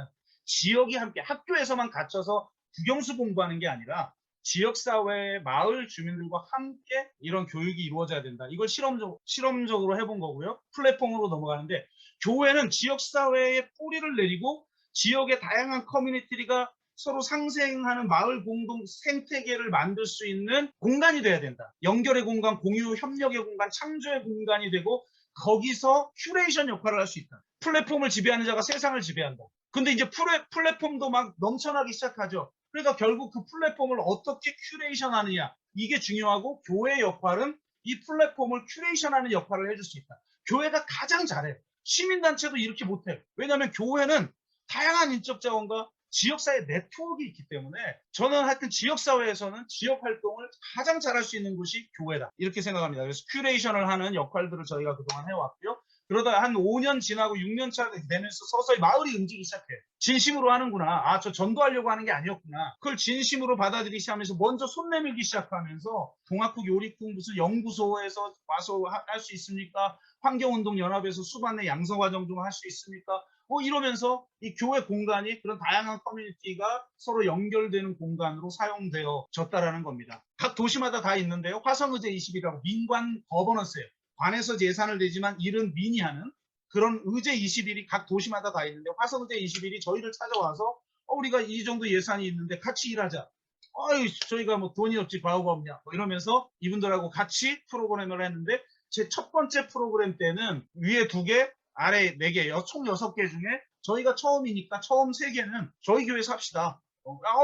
지역이 함께 학교에서만 갇혀서 국영수 공부하는 게 아니라 지역사회 마을 주민들과 함께 이런 교육이 이루어져야 된다. 이걸 실험적으로 해본 거고요. 플랫폼으로 넘어가는데 교회는 지역사회에 뿌리를 내리고 지역의 다양한 커뮤니티가 서로 상생하는 마을 공동 생태계를 만들 수 있는 공간이 돼야 된다. 연결의 공간, 공유, 협력의 공간, 창조의 공간이 되고 거기서 큐레이션 역할을 할 수 있다. 플랫폼을 지배하는 자가 세상을 지배한다. 근데 이제 플랫폼도 막 넘쳐나기 시작하죠. 그러니까 결국 그 플랫폼을 어떻게 큐레이션 하느냐, 이게 중요하고 교회의 역할은 이 플랫폼을 큐레이션하는 역할을 해줄 수 있다. 교회가 가장 잘해요. 시민단체도 이렇게 못해요. 왜냐하면 교회는 다양한 인적 자원과 지역사회 네트워크가 있기 때문에 저는 하여튼 지역사회에서는 지역활동을 가장 잘할 수 있는 곳이 교회다. 이렇게 생각합니다. 그래서 큐레이션을 하는 역할들을 저희가 그동안 해왔고요. 그러다 한 5년 지나고 6년 차 되면서 서서히 마을이 움직이기 시작해요. 진심으로 하는구나. 저 전도하려고 하는 게 아니었구나. 그걸 진심으로 받아들이기 시작하면서 먼저 손 내밀기 시작하면서 동학국 요리국 무슨 연구소에서 와서 할 수 있습니까? 환경운동연합에서 수반내 양성과정 좀 할 수 있습니까? 이러면서 이 교회 공간이 그런 다양한 커뮤니티가 서로 연결되는 공간으로 사용되어졌다라는 겁니다. 각 도시마다 다 있는데요. 화성의제 20이라고 민관 거버넌스예요. 관에서 예산을 내지만 일은 민이 하는 그런 의제 20일이 각 도시마다 다 있는데 화성의제 20일이 저희를 찾아와서 우리가 이 정도 예산이 있는데 같이 일하자. 저희가 돈이 없지 과오가 없냐 이러면서 이분들하고 같이 프로그램을 했는데 제 첫 번째 프로그램 때는 위에 2개 아래 4개 총 6개 중에 저희가 처음이니까 처음 3개는 저희 교회에서 합시다.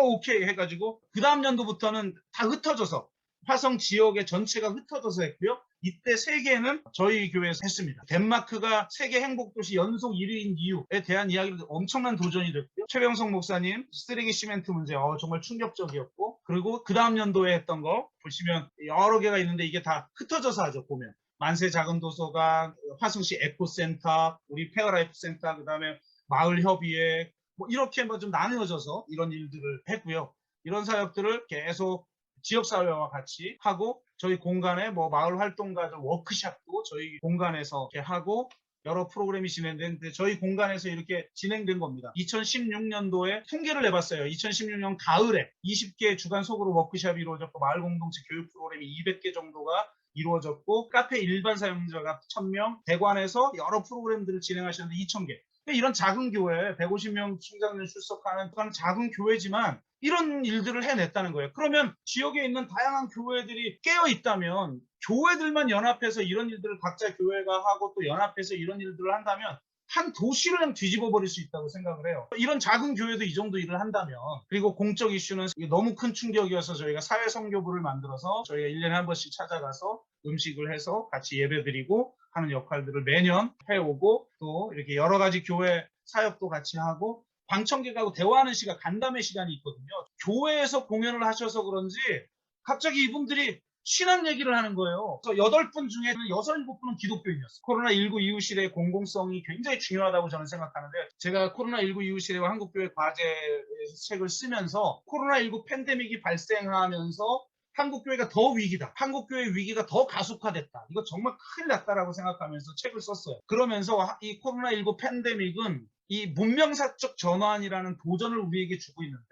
오케이 해가지고 그 다음 연도부터는 다 흩어져서 화성 지역의 전체가 흩어져서 했고요. 이때 3개는 저희 교회에서 했습니다. 덴마크가 세계 행복도시 연속 1위인 이유에 대한 이야기를 엄청난 도전이 됐고요. 최병석 목사님 쓰레기 시멘트 문제 정말 충격적이었고 그리고 그 다음 연도에 했던 거 보시면 여러 개가 있는데 이게 다 흩어져서 하죠. 보면 만세 작은 도서관, 화성시 에코센터, 우리 페어라이프 센터, 그 다음에 마을협의회 이렇게 좀 나누어져서 이런 일들을 했고요. 이런 사역들을 계속 지역사회와 같이 하고 저희 공간에 마을 활동가들 워크숍도 저희 공간에서 이렇게 하고 여러 프로그램이 진행되는데 저희 공간에서 이렇게 진행된 겁니다. 2016년도에 통계를 내봤어요. 2016년 가을에 20개 주간 소그룹 워크숍이 이루어졌고 마을 공동체 교육 프로그램이 200개 정도가 이루어졌고 카페 일반 사용자가 1000명, 대관에서 여러 프로그램들을 진행하셨는데 2000개. 이런 작은 교회, 150명 충장년 출석하는 그런 작은 교회지만 이런 일들을 해냈다는 거예요. 그러면 지역에 있는 다양한 교회들이 깨어 있다면 교회들만 연합해서 이런 일들을 각자 교회가 하고 또 연합해서 이런 일들을 한다면 한 도시를 그냥 뒤집어 버릴 수 있다고 생각을 해요. 이런 작은 교회도 이 정도 일을 한다면, 그리고 공적 이슈는 너무 큰 충격이어서 저희가 사회선교부를 만들어서 저희가 1년에 한 번씩 찾아가서 음식을 해서 같이 예배드리고 하는 역할들을 매년 해오고, 또 이렇게 여러 가지 교회 사역도 같이 하고 방청객하고 대화하는 시간, 간담회 시간이 있거든요. 교회에서 공연을 하셔서 그런지 갑자기 이분들이 신앙 얘기를 하는 거예요. 그래서 8분 중에 6, 7분은 기독교인이었어요. 코로나19 이후 시대의 공공성이 굉장히 중요하다고 저는 생각하는데, 제가 코로나19 이후 시대와 한국교회 과제에서 책을 쓰면서 코로나19 팬데믹이 발생하면서 한국교회가 더 위기다. 한국교회 위기가 더 가속화됐다. 이거 정말 큰일 났다라고 생각하면서 책을 썼어요. 그러면서 이 코로나19 팬데믹은 이 문명사적 전환이라는 도전을 우리에게 주고 있는데,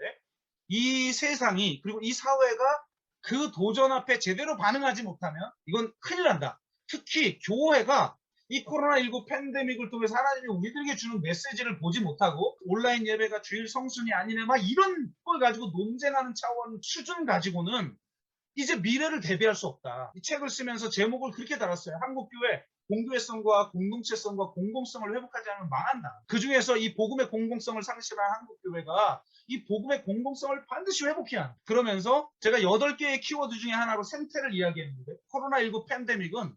이 세상이, 그리고 이 사회가 그 도전 앞에 제대로 반응하지 못하면 이건 큰일 난다. 특히 교회가 이 코로나19 팬데믹을 통해서 하나님이 우리들에게 주는 메시지를 보지 못하고 온라인 예배가 주일 성순이 아니네 막 이런 걸 가지고 논쟁하는 차원 수준 가지고는 이제 미래를 대비할 수 없다. 이 책을 쓰면서 제목을 그렇게 달았어요. 한국교회 공교회성과 공동체성과 공공성을 회복하지 않으면 망한다. 그중에서 이 복음의 공공성을 상실한 한국교회가 이 복음의 공공성을 반드시 회복해야 한다. 그러면서 제가 8개의 키워드 중에 하나로 생태를 이야기했는데, 코로나19 팬데믹은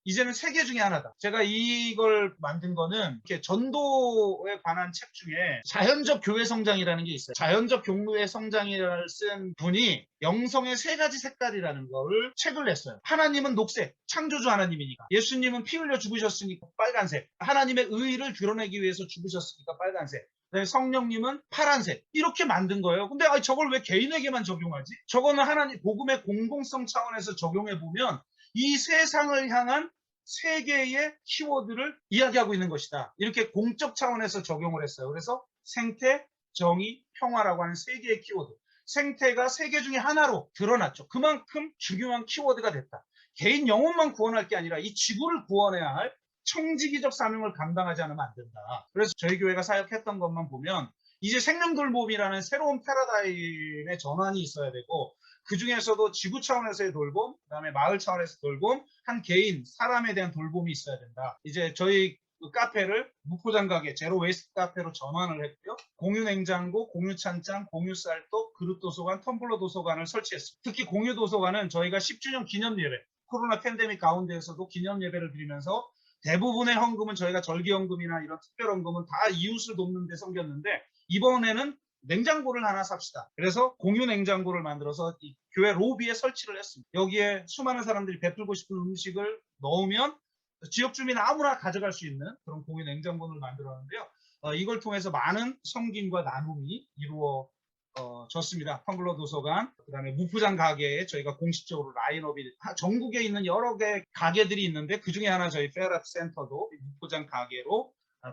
이제는 세계 중에 하나다. 제가 이걸 만든 거는 이렇게 전도에 관한 책 중에 자연적 교회 성장이라는 게 있어요. 자연적 교회 성장이라는 쓴 분이 영성의 3가지 색깔이라는 거를 책을 냈어요. 하나님은 녹색, 창조주 하나님이니까. 예수님은 피 흘려 죽으셨으니까 빨간색. 하나님의 의의를 드러내기 위해서 죽으셨으니까 빨간색. 성령님은 파란색. 이렇게 만든 거예요. 근데 저걸 왜 개인에게만 적용하지? 저거는 하나님 복음의 공공성 차원에서 적용해 보면 이 세상을 향한 3개의 키워드를 이야기하고 있는 것이다. 이렇게 공적 차원에서 적용을 했어요. 그래서 생태, 정의, 평화라고 하는 3개의 키워드. 생태가 3개 중에 하나로 드러났죠. 그만큼 중요한 키워드가 됐다. 개인 영혼만 구원할 게 아니라 이 지구를 구원해야 할 청지기적 사명을 감당하지 않으면 안 된다. 그래서 저희 교회가 사역했던 것만 보면 이제 생명돌봄이라는 새로운 패러다임의 전환이 있어야 되고, 그 중에서도 지구 차원에서의 돌봄, 그다음에 마을 차원에서 돌봄, 한 개인, 사람에 대한 돌봄이 있어야 된다. 이제 저희 카페를 무포장 가게, 제로 웨이스트 카페로 전환을 했고요. 공유 냉장고, 공유 찬장, 공유 쌀떡, 그릇 도서관, 텀블러 도서관을 설치했습니다. 특히 공유 도서관은 저희가 10주년 기념 예배, 코로나 팬데믹 가운데에서도 기념 예배를 드리면서 대부분의 헌금은 저희가 절기헌금이나 이런 특별헌금은 다 이웃을 돕는 데 섬겼는데, 이번에는 냉장고를 하나 삽시다. 그래서 공유 냉장고를 만들어서 이 교회 로비에 설치를 했습니다. 여기에 수많은 사람들이 베풀고 싶은 음식을 넣으면 지역 주민 아무나 가져갈 수 있는 그런 공유 냉장고를 만들었는데요. 이걸 통해서 많은 섬김과 나눔이 이루어졌습니다. 텀블러 도서관, 그다음에 무포장 가게에 저희가 공식적으로 라인업이, 전국에 있는 여러 개 가게들이 있는데 그 중에 하나 저희 페어라트 센터도 무포장 가게로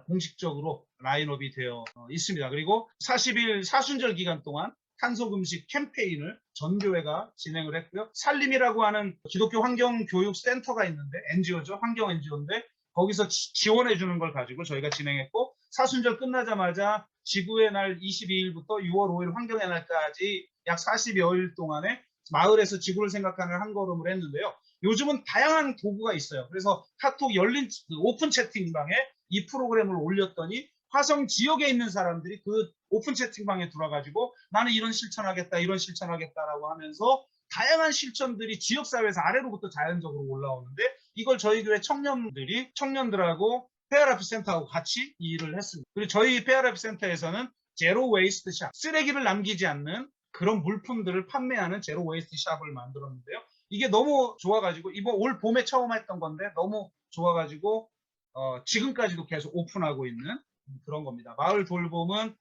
공식적으로 라인업이 되어 있습니다. 그리고 40일 사순절 기간 동안 탄소금식 캠페인을 전 교회가 진행을 했고요. 살림이라고 하는 기독교 환경교육센터가 있는데, NGO죠. 환경 NGO인데 거기서 지원해 주는 걸 가지고 저희가 진행했고, 사순절 끝나자마자 지구의 날 22일부터 6월 5일 환경의 날까지 약 40여일 동안에 마을에서 지구를 생각하는 한 걸음을 했는데요. 요즘은 다양한 도구가 있어요. 그래서 카톡 열린 오픈 채팅방에 이 프로그램을 올렸더니 화성 지역에 있는 사람들이 그 오픈 채팅방에 들어와가지고 나는 이런 실천하겠다, 이런 실천하겠다라고 하면서 다양한 실천들이 지역사회에서 아래로부터 자연적으로 올라오는데, 이걸 저희 교회 청년들하고 페어라이프 센터하고 같이 일을 했습니다. 그리고 저희 페어라이프 센터에서는 제로 웨이스트 샵, 쓰레기를 남기지 않는 그런 물품들을 판매하는 제로 웨이스트 샵을 만들었는데요. 이게 너무 좋아가지고 이번 올 봄에 처음 했던 건데 너무 좋아가지고 지금까지도 계속 오픈하고 있는 그런 겁니다. 마을 돌봄은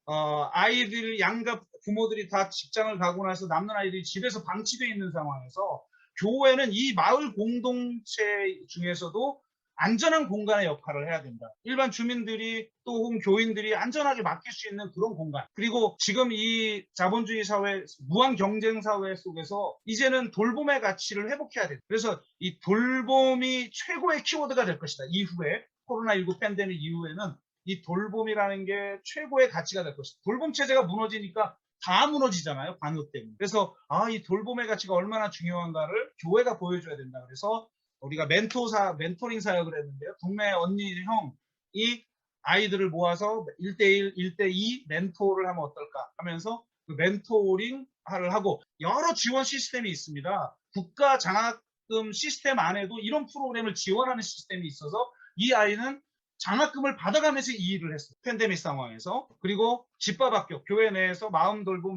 아이들 양가 부모들이 다 직장을 가고 나서 남는 아이들이 집에서 방치되어 있는 상황에서 교회는 이 마을 공동체 중에서도 안전한 공간의 역할을 해야 된다. 일반 주민들이 또 혹은 교인들이 안전하게 맡길 수 있는 그런 공간. 그리고 지금 이 자본주의 사회, 무한 경쟁 사회 속에서 이제는 돌봄의 가치를 회복해야 된다. 그래서 이 돌봄이 최고의 키워드가 될 것이다. 이후에 코로나19 팬데믹 이후에는 이 돌봄이라는 게 최고의 가치가 될 것이다. 돌봄 체제가 무너지니까 다 무너지잖아요. 방역 때문에. 그래서 이 돌봄의 가치가 얼마나 중요한가를 교회가 보여줘야 된다. 그래서 우리가 멘토링 사역을 했는데요. 동네 언니, 형이 아이들을 모아서 1대1, 1대2 멘토를 하면 어떨까 하면서 그 멘토링을 하고 여러 지원 시스템이 있습니다. 국가 장학금 시스템 안에도 이런 프로그램을 지원하는 시스템이 있어서 이 아이는 장학금을 받아가면서 이 일을 했어요. 팬데믹 상황에서. 그리고 집밥학교, 교회 내에서 마을 돌봄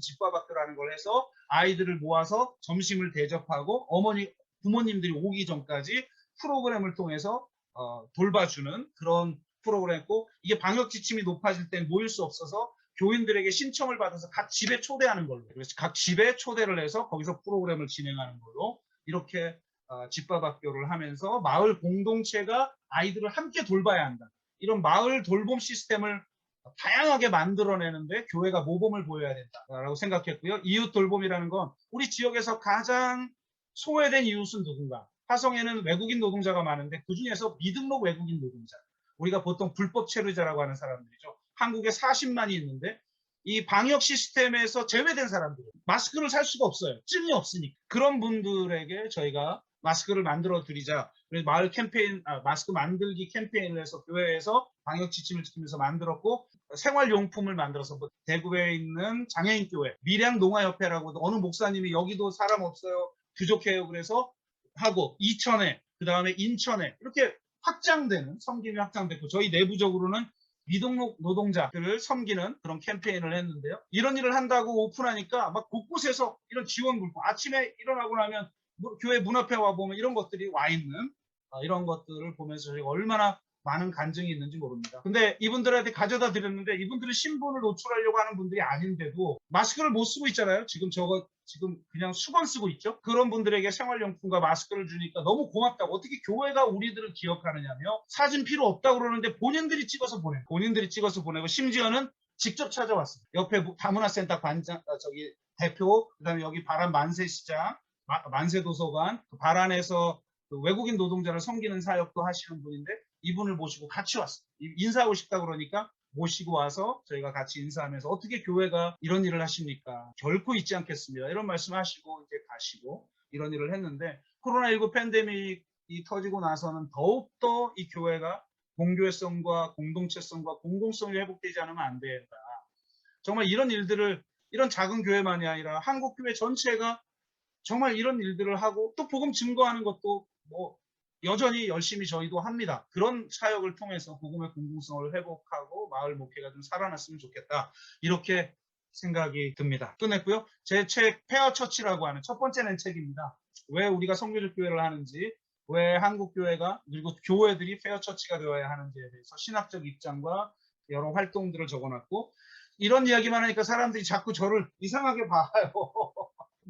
집밥학교라는 걸 해서 아이들을 모아서 점심을 대접하고 부모님들이 오기 전까지 프로그램을 통해서 돌봐주는 그런 프로그램이었고, 이게 방역 지침이 높아질 땐 모일 수 없어서 교인들에게 신청을 받아서 각 집에 초대하는 걸로, 그래서 각 집에 초대를 해서 거기서 프로그램을 진행하는 걸로 이렇게 집밥학교를 하면서 마을 공동체가 아이들을 함께 돌봐야 한다. 이런 마을 돌봄 시스템을 다양하게 만들어내는데 교회가 모범을 보여야 된다라고 생각했고요. 이웃 돌봄이라는 건 우리 지역에서 가장 소외된 이웃은 누군가? 화성에는 외국인 노동자가 많은데 그중에서 미등록 외국인 노동자. 우리가 보통 불법 체류자라고 하는 사람들이죠. 한국에 40만이 있는데 이 방역 시스템에서 제외된 사람들, 마스크를 살 수가 없어요. 증이 없으니까. 그런 분들에게 저희가 마스크를 만들어 드리자. 그래서 마을 캠페인, 마스크 만들기 캠페인을 해서 교회에서 방역 지침을 지키면서 만들었고, 생활용품을 만들어서 대구에 있는 장애인교회, 밀양농아협회라고 어느 목사님이 여기도 사람 없어요, 부족해요. 그래서 하고, 이천에, 그 다음에 인천에 이렇게 확장되는, 섬김이 확장됐고, 저희 내부적으로는 미등록 노동자들을 섬기는 그런 캠페인을 했는데요. 이런 일을 한다고 오픈하니까 막 곳곳에서 이런 지원 물품, 아침에 일어나고 나면 교회 문 앞에 와보면 이런 것들이 와 있는, 이런 것들을 보면서 저희가 얼마나 많은 간증이 있는지 모릅니다. 근데 이분들한테 가져다 드렸는데 이분들은 신분을 노출하려고 하는 분들이 아닌데도 마스크를 못 쓰고 있잖아요. 지금 그냥 수건 쓰고 있죠. 그런 분들에게 생활용품과 마스크를 주니까 너무 고맙다고. 어떻게 교회가 우리들을 기억하느냐며, 사진 필요 없다고 그러는데 본인들이 찍어서 보내고 심지어는 직접 찾아왔어요. 옆에 다문화센터 대표, 그다음에 여기 바란 만세시장, 만세도서관, 바란에서 외국인 노동자를 섬기는 사역도 하시는 분인데 이분을 모시고 같이 왔어요. 인사하고 싶다 그러니까 모시고 와서 저희가 같이 인사하면서 어떻게 교회가 이런 일을 하십니까? 결코 잊지 않겠습니다. 이런 말씀하시고 이제 가시고 이런 일을 했는데, 코로나19 팬데믹이 터지고 나서는 더욱더 이 교회가 공교회성과 공동체성과 공공성이 회복되지 않으면 안 된다. 정말 이런 일들을, 이런 작은 교회만이 아니라 한국 교회 전체가 정말 이런 일들을 하고 또 복음 증거하는 것도 여전히 열심히 저희도 합니다. 그런 사역을 통해서 복음의 공공성을 회복하고 마을 목회가 좀 살아났으면 좋겠다. 이렇게 생각이 듭니다. 끝냈고요. 제 책 페어처치라고 하는 첫 번째 낸 책입니다. 왜 우리가 선교적 교회를 하는지, 왜 한국 교회가, 그리고 교회들이 페어처치가 되어야 하는지에 대해서 신학적 입장과 여러 활동들을 적어놨고, 이런 이야기만 하니까 사람들이 자꾸 저를 이상하게 봐요.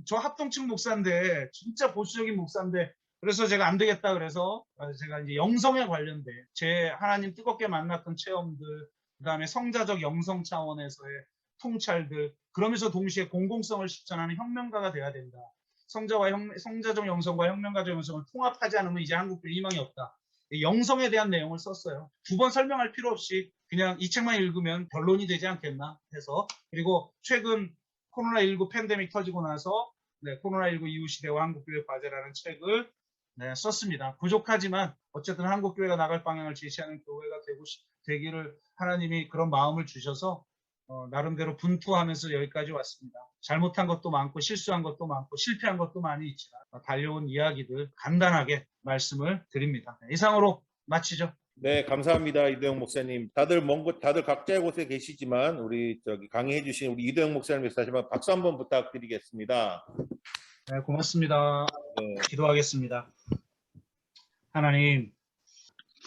저 합동층 목사인데, 진짜 보수적인 목사인데, 그래서 제가 안 되겠다 그래서 제가 이제 영성에 관련된 제 하나님 뜨겁게 만났던 체험들, 그다음에 성자적 영성 차원에서의 통찰들, 그러면서 동시에 공공성을 실천하는 혁명가가 돼야 된다. 성자적 영성과 혁명가적 영성을 통합하지 않으면 이제 한국교회 희망이 없다. 영성에 대한 내용을 썼어요. 두 번 설명할 필요 없이 그냥 이 책만 읽으면 변론이 되지 않겠나 해서. 그리고 최근 코로나19 팬데믹 터지고 나서 코로나19 이후 시대와 한국교회 과제라는 책을 썼습니다. 부족하지만 어쨌든 한국교회가 나갈 방향을 제시하는 교회가 되기를 하나님이 그런 마음을 주셔서 나름대로 분투하면서 여기까지 왔습니다. 잘못한 것도 많고 실수한 것도 많고 실패한 것도 많이 있지만 달려온 이야기들 간단하게 말씀을 드립니다. 이상으로 마치죠. 네, 감사합니다. 이도영 목사님. 다들 각자의 곳에 계시지만 우리 강의해 주신 우리 이도영 목사님 위해서 다시 한번 박수 한번 부탁드리겠습니다. 네, 고맙습니다. 네. 기도하겠습니다. 하나님,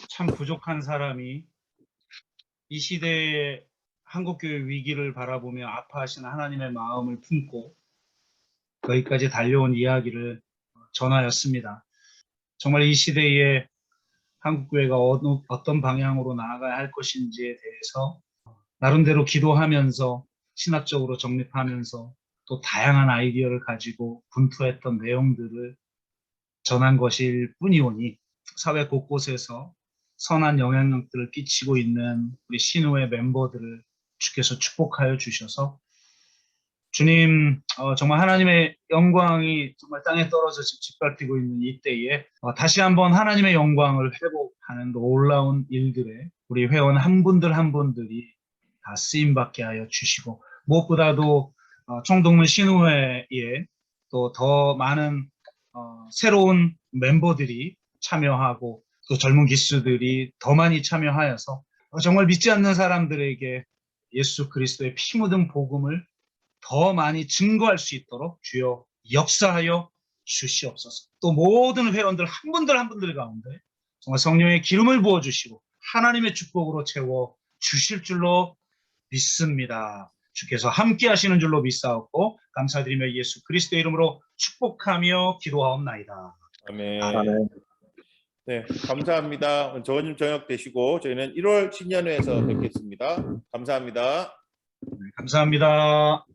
참 부족한 사람이 이 시대의 한국교회 위기를 바라보며 아파하시는 하나님의 마음을 품고 여기까지 달려온 이야기를 전하였습니다. 정말 이 시대에 한국교회가 어떤 방향으로 나아가야 할 것인지에 대해서 나름대로 기도하면서 신학적으로 정립하면서 또 다양한 아이디어를 가지고 분투했던 내용들을 전한 것일 뿐이오니 사회 곳곳에서 선한 영향력들을 끼치고 있는 우리 신우의 멤버들을 주께서 축복하여 주셔서 주님, 정말 하나님의 영광이 정말 땅에 떨어져 짓밟히고 있는 이때에 다시 한번 하나님의 영광을 회복하는 놀라운 일들에 우리 회원 한 분들 한 분들이 다 쓰임받게 하여 주시고, 무엇보다도 청동문 신우회에 또 더 많은 새로운 멤버들이 참여하고 또 젊은 기수들이 더 많이 참여하여서 정말 믿지 않는 사람들에게 예수 그리스도의 피 묻은 복음을 더 많이 증거할 수 있도록 주여 역사하여 주시옵소서. 또 모든 회원들 한 분들 한 분들 가운데 정말 성령의 기름을 부어주시고 하나님의 축복으로 채워 주실 줄로 믿습니다. 주께서 함께 하시는 줄로 믿사옵고 감사드리며 예수 그리스도의 이름으로 축복하며 기도하옵나이다. 아멘. 아멘. 네, 감사합니다. 좋은 저녁 되시고 저희는 1월 신년회에서 뵙겠습니다. 감사합니다. 감사합니다.